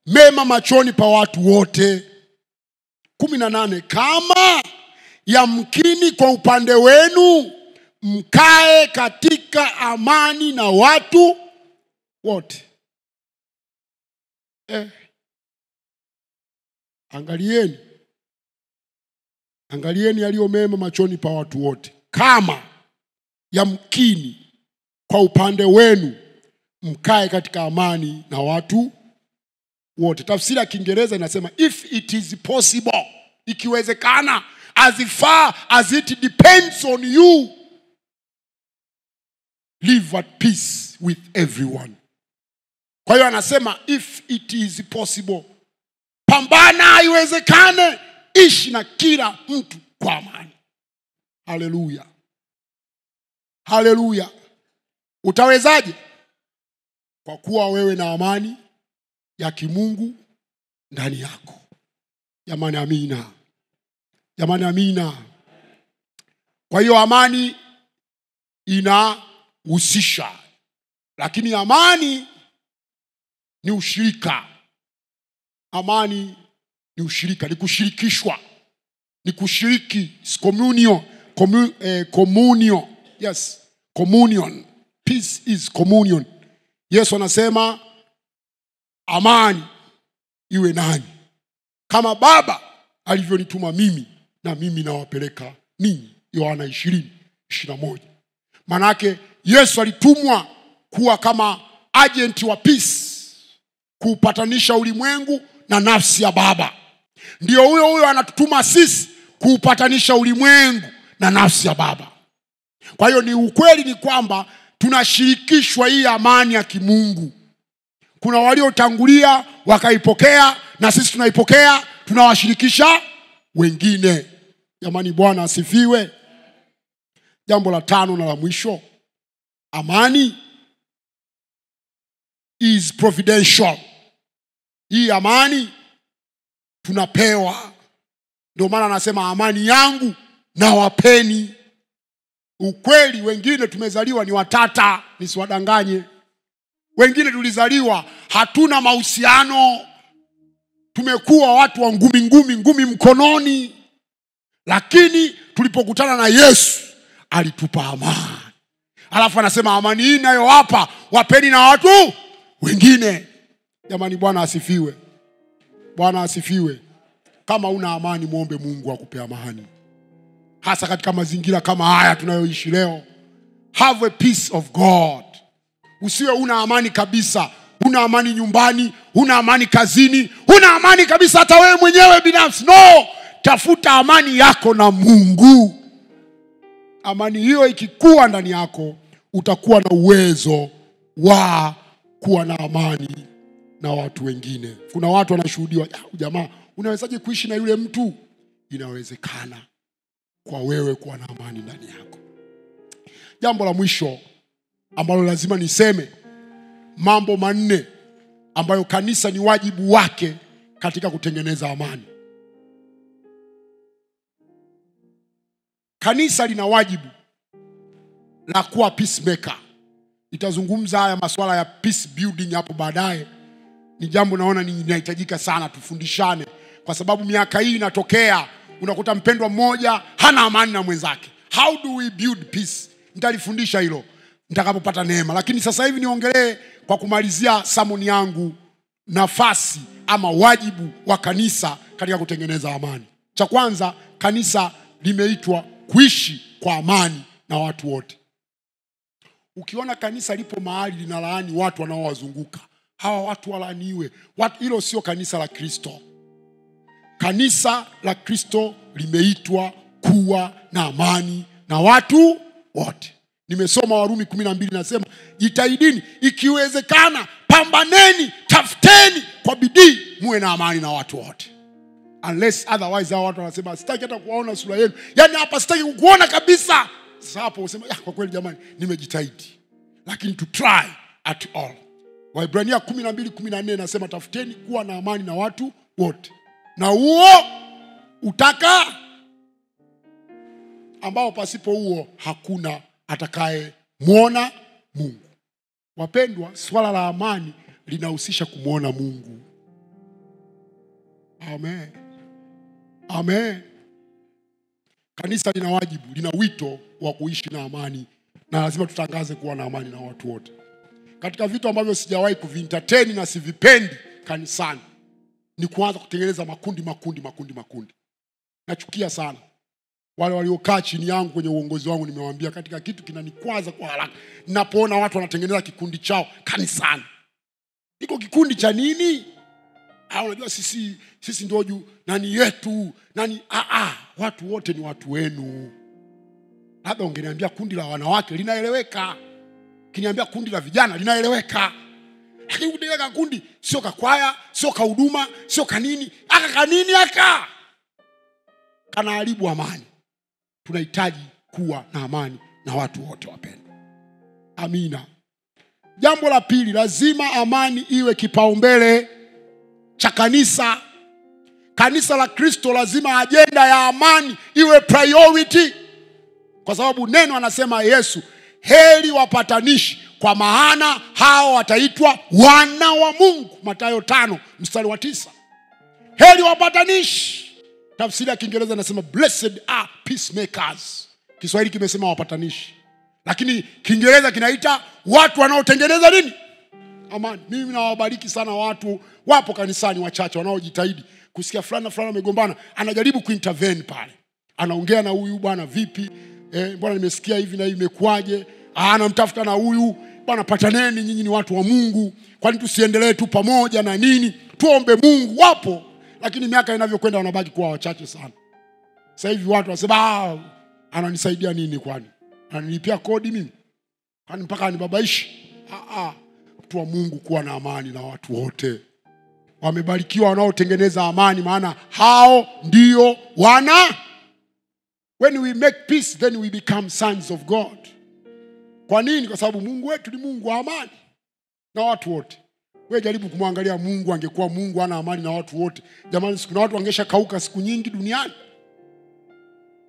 mema machoni pa watu wote. 18. Kama yamkini kwa upande wenu mkae katika amani na watu wote. Angalieni yaliyo mema machoni pa watu wote. Kama yamkini kwa upande wenu mkae katika amani na watu wote. Tafsiri ya Kiingereza inasema if it is possible, ikiwezekana, as far as it depends on you. live at peace with everyone. Kwa hiyo anasema if it is possible, pambana iwezekane, ishi na kila mtu kwa amani. Haleluya. Haleluya. Utawezaje? Kwa kuwa wewe na amani ya kimungu ndani yako. Jamani amina. Jamani amina. Kwa hiyo amani inahusisha, lakini amani ni ushirika. Amani ni ushirika, ni kushirikishwa, ni kushiriki. Communion. Communion. Yes, communion. Peace is communion. Yesu anasema amani iwe nanyi. Kama Baba alivyonituma mimi, na mimi nawapeleka ninyi. Yohana 20:21. Manake Yesu alitumwa kuwa kama agent wa peace, kuupatanisha ulimwengu na nafsi ya Baba. Ndio huyo anatutuma sisi kuupatanisha ulimwengu na nafsi ya Baba. Kwa hiyo ni ukweli ni kwamba tunashirikishwa hii amani ya kimungu. Kuna waliotangulia wakaipokea, na sisi tunaipokea, tunawashirikisha wengine. Jamani Bwana asifiwe. Jambo la 5 na la mwisho, amani is providential. Hii amani tunapewa. Ndio maana anasema amani yangu na wapeni. Ukweli wengine tumezaliwa ni watata, nisiwadanganye. Wengine tulizaliwa hatuna mahusiano. Tumekuwa watu wa ngumi mkononi. Lakini tulipokutana na Yesu alitupa amani. Alafu anasema amani hii nayo hapa wapeni na watu wengine. Jamani Bwana asifiwe. Bwana asifiwe. Kama una amani, muombe Mungu akupe amani. Hasa katika mazingira kama haya tunayoishi leo. Have a peace of God. Usiwe una amani kabisa. Una amani nyumbani, una amani kazini, una amani kabisa hata wewe mwenyewe binafsi. No, tafuta amani yako na Mungu. Amani hiyo ikikuwa ndani yako, utakuwa na uwezo wa kuwa na amani na watu wengine. Kuna watu wanashuhudiwa, jamaa, unawezaje kuishi na yule mtu? Inawezekana kwa wewe kuwa na amani ndani yako. Jambo la mwisho ambalo lazima niseme, mambo 4 ambayo kanisa ni wajibu wake katika kutengeneza amani. Kanisa lina wajibu la kuwa peacemaker. Nitazungumza haya masuala ya peace building hapo baadaye. Ni jambo naona linahitajika sana tufundishane, kwa sababu miaka hii inatokea unakuta mpendwa mmoja hana amani na mwenzake. How do we build peace? Nitalifundisha hilo nitakapopata neema. Lakini sasa hivi niongelee kwa kumalizia sermon yangu nafasi ama wajibu wa kanisa katika kutengeneza amani. Cha kwanza, kanisa limeitwa kuishi kwa amani na watu wote. Ukiona kanisa lipo mahali linalaani watu wanaowazunguka, hawa watu walaaniwe. Hilo sio kanisa la Kristo. Kanisa la Kristo limeitwa kuwa na amani na watu wote. Nimesoma Warumi 12 nasema, jitahidini ikiwezekana, pambaneni, tafuteni kwa bidii muwe na amani na watu wote. Unless otherwise hao watu wanasema sitaki hata kuwaona sura yenu. Yaani hapa sitaki kukuona kabisa. Sasa hapo usema kwa kweli jamani nimejitahidi. Lakini to try at all. Waebrania 12:14 nasema tafuteni kuwa na amani na watu wote. Na huo utaka ambao pasipo huo hakuna atakaye muona Mungu. Wapendwa, swala la amani linahusisha kumuona Mungu. Amen. Amen. Kanisa lina wajibu, lina wito wa kuishi na amani, na lazima tutangaze kuwa na amani na watu wote. Katika vitu ambavyo sijawahi kuvintertain na sivipendi kanisani ni kuanza kutengeneza makundi. Nachukia sana wale waliokaa chini yangu kwenye uongozi wangu. Nimewaambia katika kitu kinanikwaza kwa haraka, ninapoona watu wanatengeneza kikundi chao kanisani. Iko kikundi cha nini? Unajua sisi ndio juu nani yetu nani. Watu wote ni watu wenu. Labda ungeniambia kundi la wanawake linaeleweka. Kiniambia kundi la vijana linaeleweka. Lakini kudega kundi sio kakwaya, sio kahuduma, sio kanini. Kanini kanaharibu amani. Tunahitaji kuwa na amani na watu wote wapendwa. Amina. Jambo la pili, lazima amani iwe kipaumbele cha kanisa. Kanisa la Kristo lazima ajenda ya amani iwe priority. Kwa sababu neno anasema Yesu, heri wapatanishi, kwa maana hao wataitwa wana wa Mungu. Mathayo 5:9. Heri wapatanishi. Tafsiri ya Kiingereza inasema blessed are peacemakers. Kiswahili kimesema wapatanishi. Lakini Kiingereza kinaita watu wanaotengeneza nini? Amani. Mimi nawabariki sana watu wapo kanisani wachache wanaojitahidi kusikia fulani wamegombana, anajaribu kuintervene pale. Anaongea na huyu, bwana vipi? Bwana nimesikia hivi na hivi, imekuaje? Anamtafuta na huyu, bwana pataneni, nyinyi ni watu wa Mungu. Kwani tusiendelee tu pamoja na nini? Tuombe Mungu. Wapo, lakini miaka inavyokwenda wanabaki kuwa wachache sana. Sasa hivi watu wasema ananisaidia nini kwani? Ananilipia kodi mimi? Kwani mpaka anibabaishi? Mtu wa Mungu kuwa na amani na watu wote. Wamebarikiwa wanaotengeneza amani, maana hao ndio wana. When we make peace, then we become sons of God. Kwa nini? Kwa sababu Mungu wetu ni Mungu wa amani na watu wote. Wewe jaribu kumwangalia Mungu, angekuwa Mungu ana amani na watu wote, jamani, kuna watu wangesha kauka siku nyingi duniani.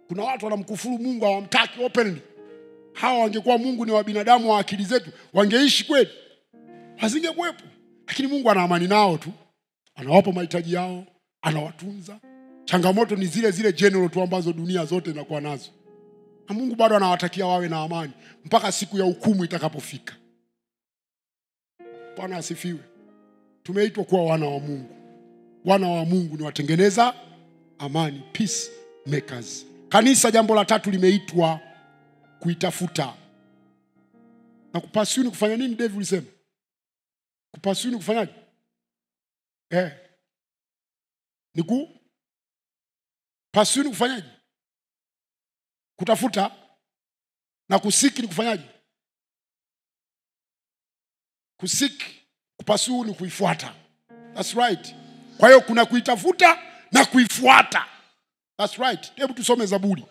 Kuna watu wanamkufuru Mungu, hawamtaki openly. Hawa wangekuwa Mungu ni wa binadamu wa akili zetu, wangeishi kweli? Hasingekuwepo. Lakini Mungu ana amani nao tu. Anawapa mahitaji yao, anawatunza. Changamoto ni zile zile general tu ambazo dunia zote inakuwa nazo. Na Mungu bado anawatakia wawe na amani mpaka siku ya hukumu itakapofika. Bwana asifiwe. Tumeitwa kuwa wana wa Mungu. Wana wa Mungu ni watengeneza amani, peace makers. Kanisa, jambo la tatu, limeitwa kuitafuta. Na kupasuni kufanya nini? David ulisema kupasuni kufanyaje? Niku pasuni kufanyaje? Kutafuta. Na kusiki ni kufanyaje? Kusiki, kupasuni ni kuifuata. That's right. Kwa hiyo kuna kuitafuta na kuifuata. That's right. Hebu tusome Zaburi.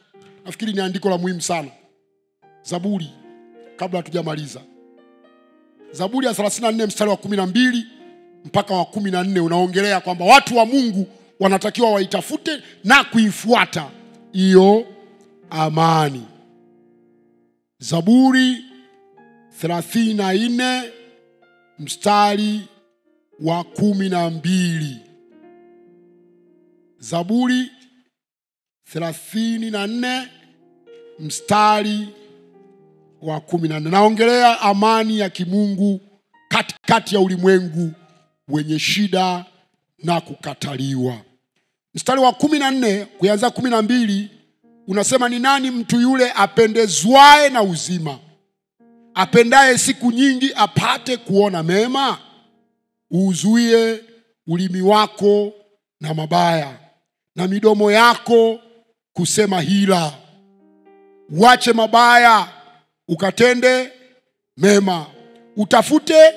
Nafikiri ni andiko la muhimu sana. Zaburi, kabla hatujamaliza. Zaburi ya 34 mstari wa 12 mpaka wa 14 unaongelea kwamba watu wa Mungu wanatakiwa waitafute na kuifuata hiyo amani. Zaburi 34 mstari wa 12. Zaburi 34 mstari wa 14. Naongelea amani ya kimungu katikati ya ulimwengu wenye shida na kukataliwa. Mstari wa 14 kuanzia 12 unasema, ni nani mtu yule apendezwae na uzima, apendaye siku nyingi apate kuona mema? Uzuie ulimi wako na mabaya, na midomo yako kusema hila. Uache mabaya, ukatende mema. Utafute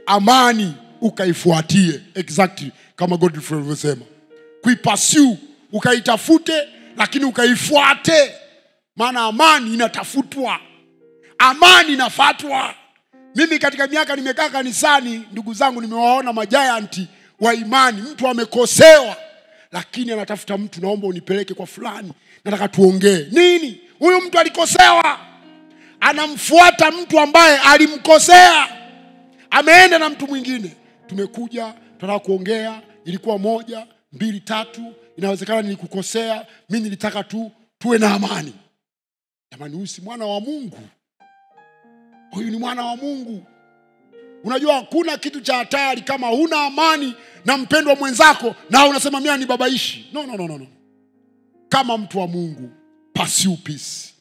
amani, ukaifuatie. Exactly kama Godfrey alivyosema. Kuipursue, ukaitafute, lakini ukaifuate. Maana amani inatafutwa. Amani inafuatwa. Mimi katika miaka nimekaa kanisani, ndugu zangu, nimewaona majianti wa imani. Mtu amekosewa, lakini anatafuta mtu, naomba unipeleke kwa fulani, nataka tuongee. Nini? Huyu mtu alikosewa, anamfuata mtu ambaye alimkosea. Ameenda na mtu mwingine. Tumekuja, tunataka kuongea, ilikuwa 1, 2, 3, inawezekana nilikukosea, mimi nilitaka tu tuwe na amani. Jamani, huyu si mwana wa Mungu. Huyu ni mwana wa Mungu. Unajua hakuna kitu cha hatari kama huna amani na mpendwa mwenzako na unasema mimi ni babaishi. No. Kama mtu wa Mungu, pursue peace.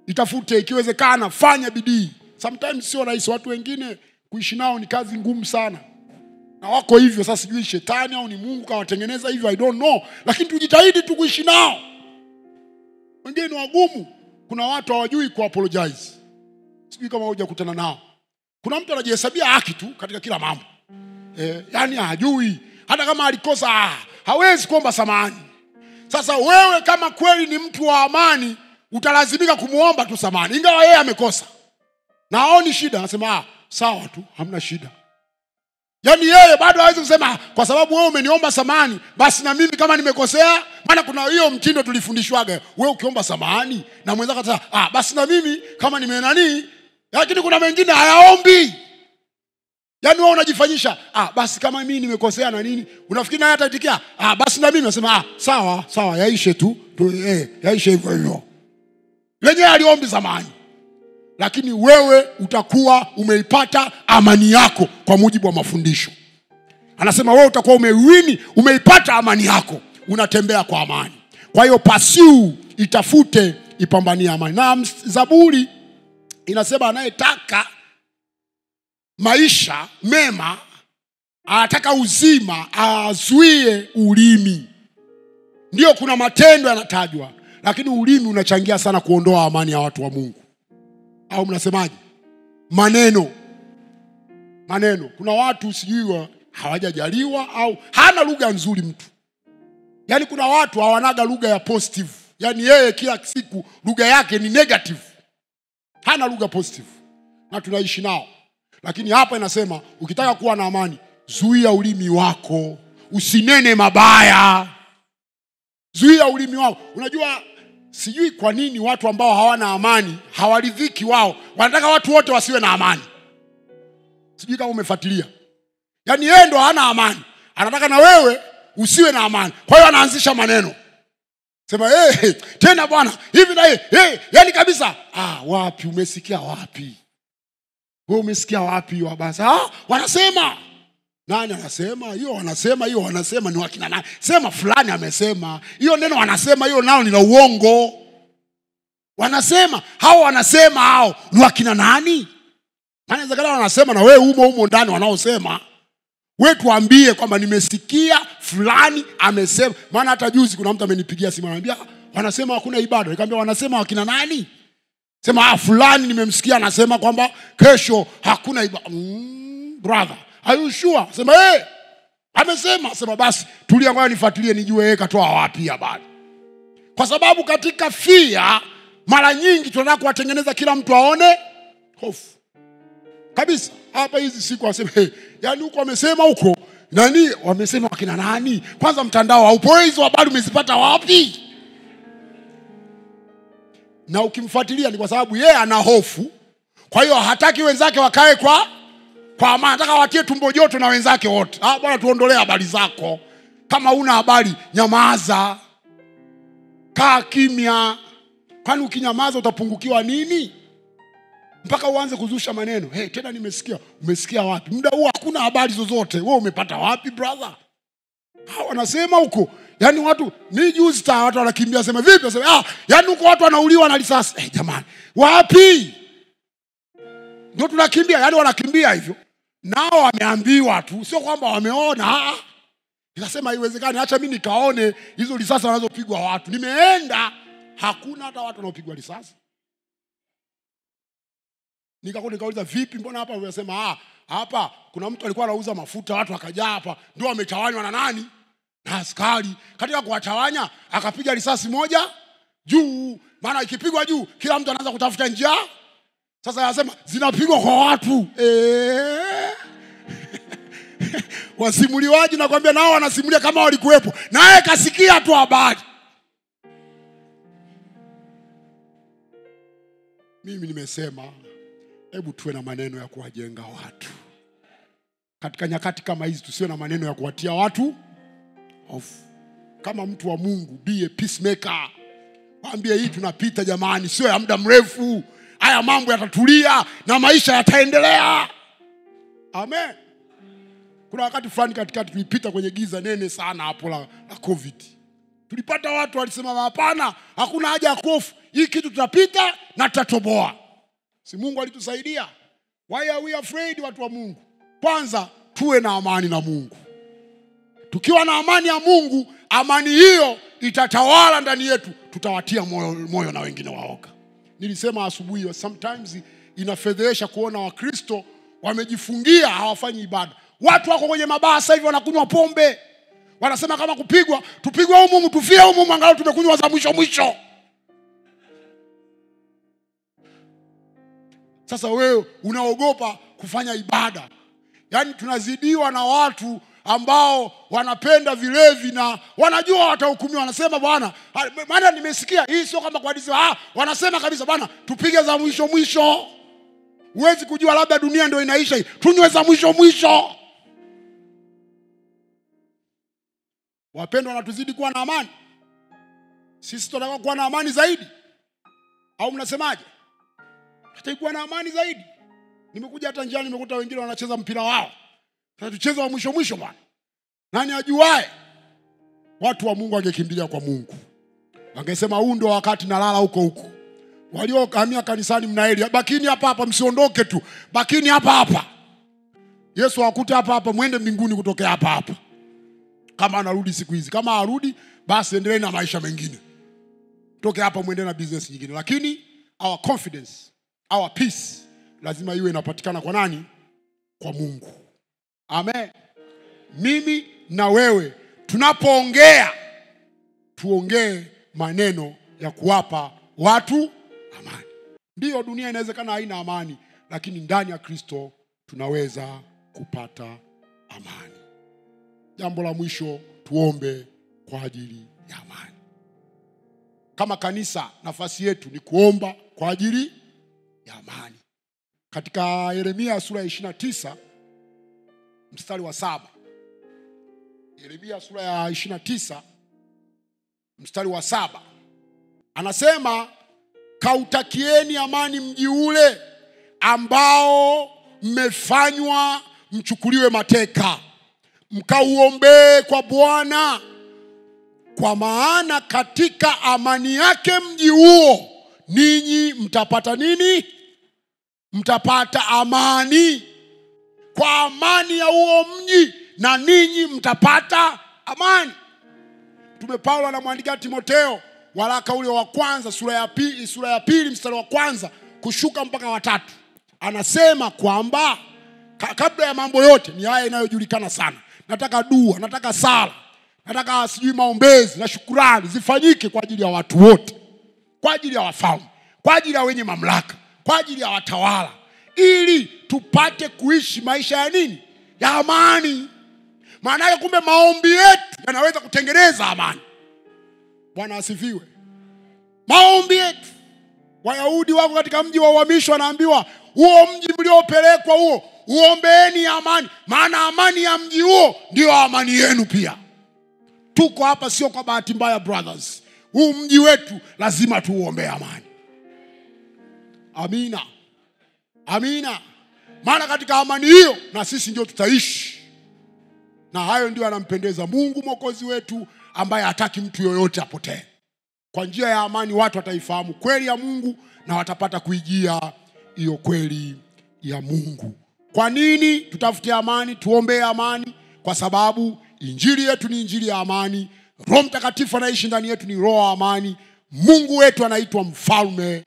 Itafute ikiwezekana, fanya bidii. Sometimes sio rahisi, watu wengine kuishi nao ni kazi ngumu sana. Na wako hivyo, sasa sijui shetani au ni Mungu kawatengeneza hivyo, I don't know. Lakini tujitahidi tu kuishi nao. Wengine ni wagumu. kuna watu hawajui kuapologize. Sijui kama hujakutana nao. Kuna mtu anajihesabia haki tu katika kila mambo. Yani hajui hata kama alikosa hawezi kuomba samahani. Sasa wewe kama kweli ni mtu wa amani, utalazimika kumuomba tu samahani ingawa yeye amekosa. Na haoni shida, anasema sawa tu, hamna shida. Yani yeye bado hawezi kusema kwa sababu wewe umeniomba samahani basi na mimi kama nimekosea. Maana kuna hiyo mtindo tulifundishwaga, wewe ukiomba samahani na mwenzako atasema basi na mimi kama nimenani. Lakini kuna wengine hayaombi. Yani wewe unajifanyisha basi kama mimi nimekosea na nini, unafikiri naye ataitikia basi na mimi, nasema sawa yaishe tu yaishe hivyo. Lenye aliombi samahani. Lakini wewe utakuwa umeipata amani yako kwa mujibu wa mafundisho. Anasema wewe utakuwa umeipata amani yako, unatembea kwa amani. Kwa hiyo pursue, itafute, ipambanie amani. Na Zaburi inasema anayetaka maisha mema, anataka uzima, azuie ulimi. Ndio kuna matendo yanatajwa, lakini ulimi unachangia sana kuondoa amani ya watu wa Mungu. Au mnasemaje? Maneno. Kuna watu sijui hawajajaliwa au hana lugha nzuri mtu. Yani kuna watu hawanaga lugha ya positive. Yani yeye kila siku lugha yake ni negative. Hana lugha positive. Na tunaishi nao. Lakini hapa inasema ukitaka kuwa na amani, zuia ulimi wako, usinene mabaya. Zuia ulimi wako. Unajua sijui kwa nini watu ambao hawana amani hawaridhiki wao. Wanataka watu wote wasiwe na amani. Sijui kama umefuatilia. Yani yeye ndo hana amani, anataka na wewe usiwe na amani. Kwa hiyo anaanzisha maneno. Sema tena bwana hivi na yani kabisa. Wapi umesikia wapi? Wewe umesikia wapi hiyo basi? Wanasema. Nani anasema? Hiyo wanasema ni wakina nani? Sema fulani amesema. Hiyo neno wanasema hiyo nao ni la uongo. Wanasema, hao ni wakina nani? Maana zakala wanasema na wewe umo ndani wanaosema. Wewe tuambie kwamba nimesikia fulani amesema. Maana hata juzi kuna mtu amenipigia simu ananiambia wanasema hakuna ibada. Nikamwambia wanasema wakina nani? Sema fulani nimemsikia anasema kwamba kesho hakuna ibada. Brother, are you sure? Sema amesema. Sema basi tulia ngoja nifuatilie nijue yeye katoa wapi habari. Kwa sababu katika fia mara nyingi tunataka kuwatengeneza kila mtu aone hofu. Kabisa. Hapa hizi siku wasema yani huko wamesema huko nani wamesema wakina nani? Kwanza mtandao haupo, hizo habari umezipata wapi? Na ukimfuatilia ni kwa sababu yeye ana hofu. Kwa hiyo hataki wenzake wakae kwa amani, anataka watie tumbo joto na wenzake wote. Bwana tuondolee habari zako. Kama una habari nyamaza. Kaa kimya. Kwani ukinyamaza utapungukiwa nini? Mpaka uanze kuzusha maneno. Tena nimesikia. Umesikia wapi? Muda huu hakuna habari zozote. Wewe umepata wapi brother? Wanasema huko. Yani watu ni juzi watu wanakimbia sema vipi? Sema yani huko watu wanauliwa na risasi. Jamani, wapi? Ndio tunakimbia, yani wanakimbia hivyo. Nao wameambiwa tu, sio kwamba wameona. Nikasema haiwezekani, acha mimi nikaone hizo risasi wanazopigwa watu. Nimeenda, hakuna hata watu wanaopigwa risasi. Nikauliza vipi mbona hapa wanasema hapa kuna mtu alikuwa anauza mafuta watu wakajaa hapa ndio wametawanywa na nani? Na askari. Katika kuwatawanya akapiga risasi moja juu. Maana ikipigwa juu kila mtu anaanza kutafuta njia. Sasa anasema zinapigwa kwa watu. Wasimuliwaji nakwambia nao wanasimulia kama walikuwepo. Naye kasikia tu habari. Mimi nimesema hebu tuwe na maneno ya kuwajenga watu. Katika nyakati kama hizi tusiwe na maneno ya kuwatia watu hofu. Kama mtu wa Mungu, be a peacemaker. Waambie hii tunapita jamani, sio ya muda mrefu. Haya mambo yatatulia na maisha yataendelea. Amen. Kuna wakati fulani katikati tulipita kwenye giza nene sana hapo la COVID. Tulipata watu walisema hapana, hakuna haja ya hofu. Hii kitu tutapita na tutatoboa. Si Mungu alitusaidia? Why are we afraid watu wa Mungu? Kwanza tuwe na amani na Mungu. Tukiwa na amani ya Mungu, amani hiyo itatawala ndani yetu. Tutawatia moyo na wengine waoga. Nilisema asubuhi, sometimes inafedhesha kuona Wakristo wamejifungia hawafanyi ibada. Watu wako kwenye mabaa sasa hivi wanakunywa pombe. Wanasema kama kupigwa, tupigwe humu, tufie humu, angalau tumekunywa za mwisho. Sasa wewe unaogopa kufanya ibada. Yaani tunazidiwa na watu ambao wanapenda vilevi na wanajua watahukumiwa. Wanasema bwana, maana nimesikia hii sio kama kwa hadithi, wanasema kabisa bwana tupige za mwisho. Huwezi kujua, labda dunia ndio inaisha hii, tunywe za mwisho. Wapendwa, wanatuzidi kuwa na amani. Sisi tunataka kuwa na amani zaidi. Au mnasemaje? Tutakuwa na amani zaidi. Nimekuja hata njiani nimekuta wengine wanacheza mpira wao. Sasa tucheze wa mwisho bwana. Nani ajuae? Watu wa Mungu wangekimbilia kwa Mungu. Wangesema huu ndio wakati nalala huko. Waliohamia kanisani mnaeli, bakini hapa msiondoke tu. Bakini hapa. Yesu akuta hapa, muende mbinguni kutokea hapa. Kama anarudi siku hizi. Kama arudi, basi endelee na maisha mengine. Toke hapa muende na business nyingine. Lakini our confidence, our peace lazima iwe inapatikana kwa nani? Kwa Mungu. Amen. Mimi na wewe tunapoongea, tuongee maneno ya kuwapa watu amani. Ndio dunia inawezekana haina amani, lakini ndani ya Kristo tunaweza kupata amani. Jambo la mwisho, tuombe kwa ajili ya amani. Kama kanisa, nafasi yetu ni kuomba kwa ajili ya amani. Katika Yeremia sura ya 29 mstari wa 7. Yeremia sura ya 29 mstari wa 7. Anasema, kautakieni amani mji ule ambao mmefanywa mchukuliwe mateka. Mkauombee kwa Bwana, kwa maana katika amani yake mji huo ninyi mtapata nini? Mtapata amani. Kwa amani ya huo mji na ninyi mtapata amani. Mtume Paulo anamwandikia Timotheo waraka ule wa kwanza sura ya pili mstari wa kwanza kushuka mpaka wa 3. Anasema kwamba kabla ya mambo yote, ni haya inayojulikana sana, nataka dua, nataka sala, nataka maombezi na shukrani zifanyike kwa ajili ya watu wote, kwa ajili ya wafalme, kwa ajili ya wenye mamlaka, kwa ajili ya watawala, ili tupate kuishi maisha ya nini? Ya amani. Maana yake kumbe maombi yetu yanaweza kutengeneza amani. Bwana asifiwe. Maombi yetu. Wayahudi wako katika mji wa uhamisho, wanaambiwa huo mji mliopelekwa huo uombeeni amani, maana amani ya mji huo ndio amani yenu pia. Tuko hapa sio kwa bahati mbaya brothers. Huu mji wetu lazima tuuombee amani. Amina. Amina. Maana katika amani hiyo na sisi ndio tutaishi. Na hayo ndio yanampendeza Mungu Mwokozi wetu, ambaye hataki mtu yoyote apotee. Kwa njia ya amani watu wataifahamu kweli ya Mungu na watapata kuijia hiyo kweli ya Mungu. Kwa nini tutafutie amani? Tuombee amani kwa sababu injili yetu ni injili ya amani. Roho Mtakatifu anaishi ndani yetu, ni roho wa amani. Mungu wetu anaitwa mfalme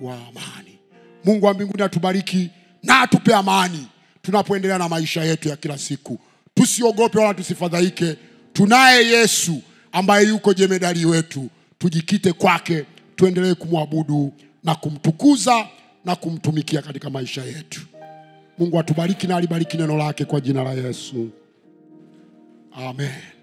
wa amani. Mungu wa mbinguni atubariki na atupe amani tunapoendelea na maisha yetu ya kila siku. Tusiogope wala tusifadhaike. Tunaye Yesu ambaye yuko jemedari wetu. Tujikite kwake, tuendelee kumwabudu na kumtukuza na kumtumikia katika maisha yetu. Mungu atubariki na alibariki neno lake kwa jina la Yesu. Amen.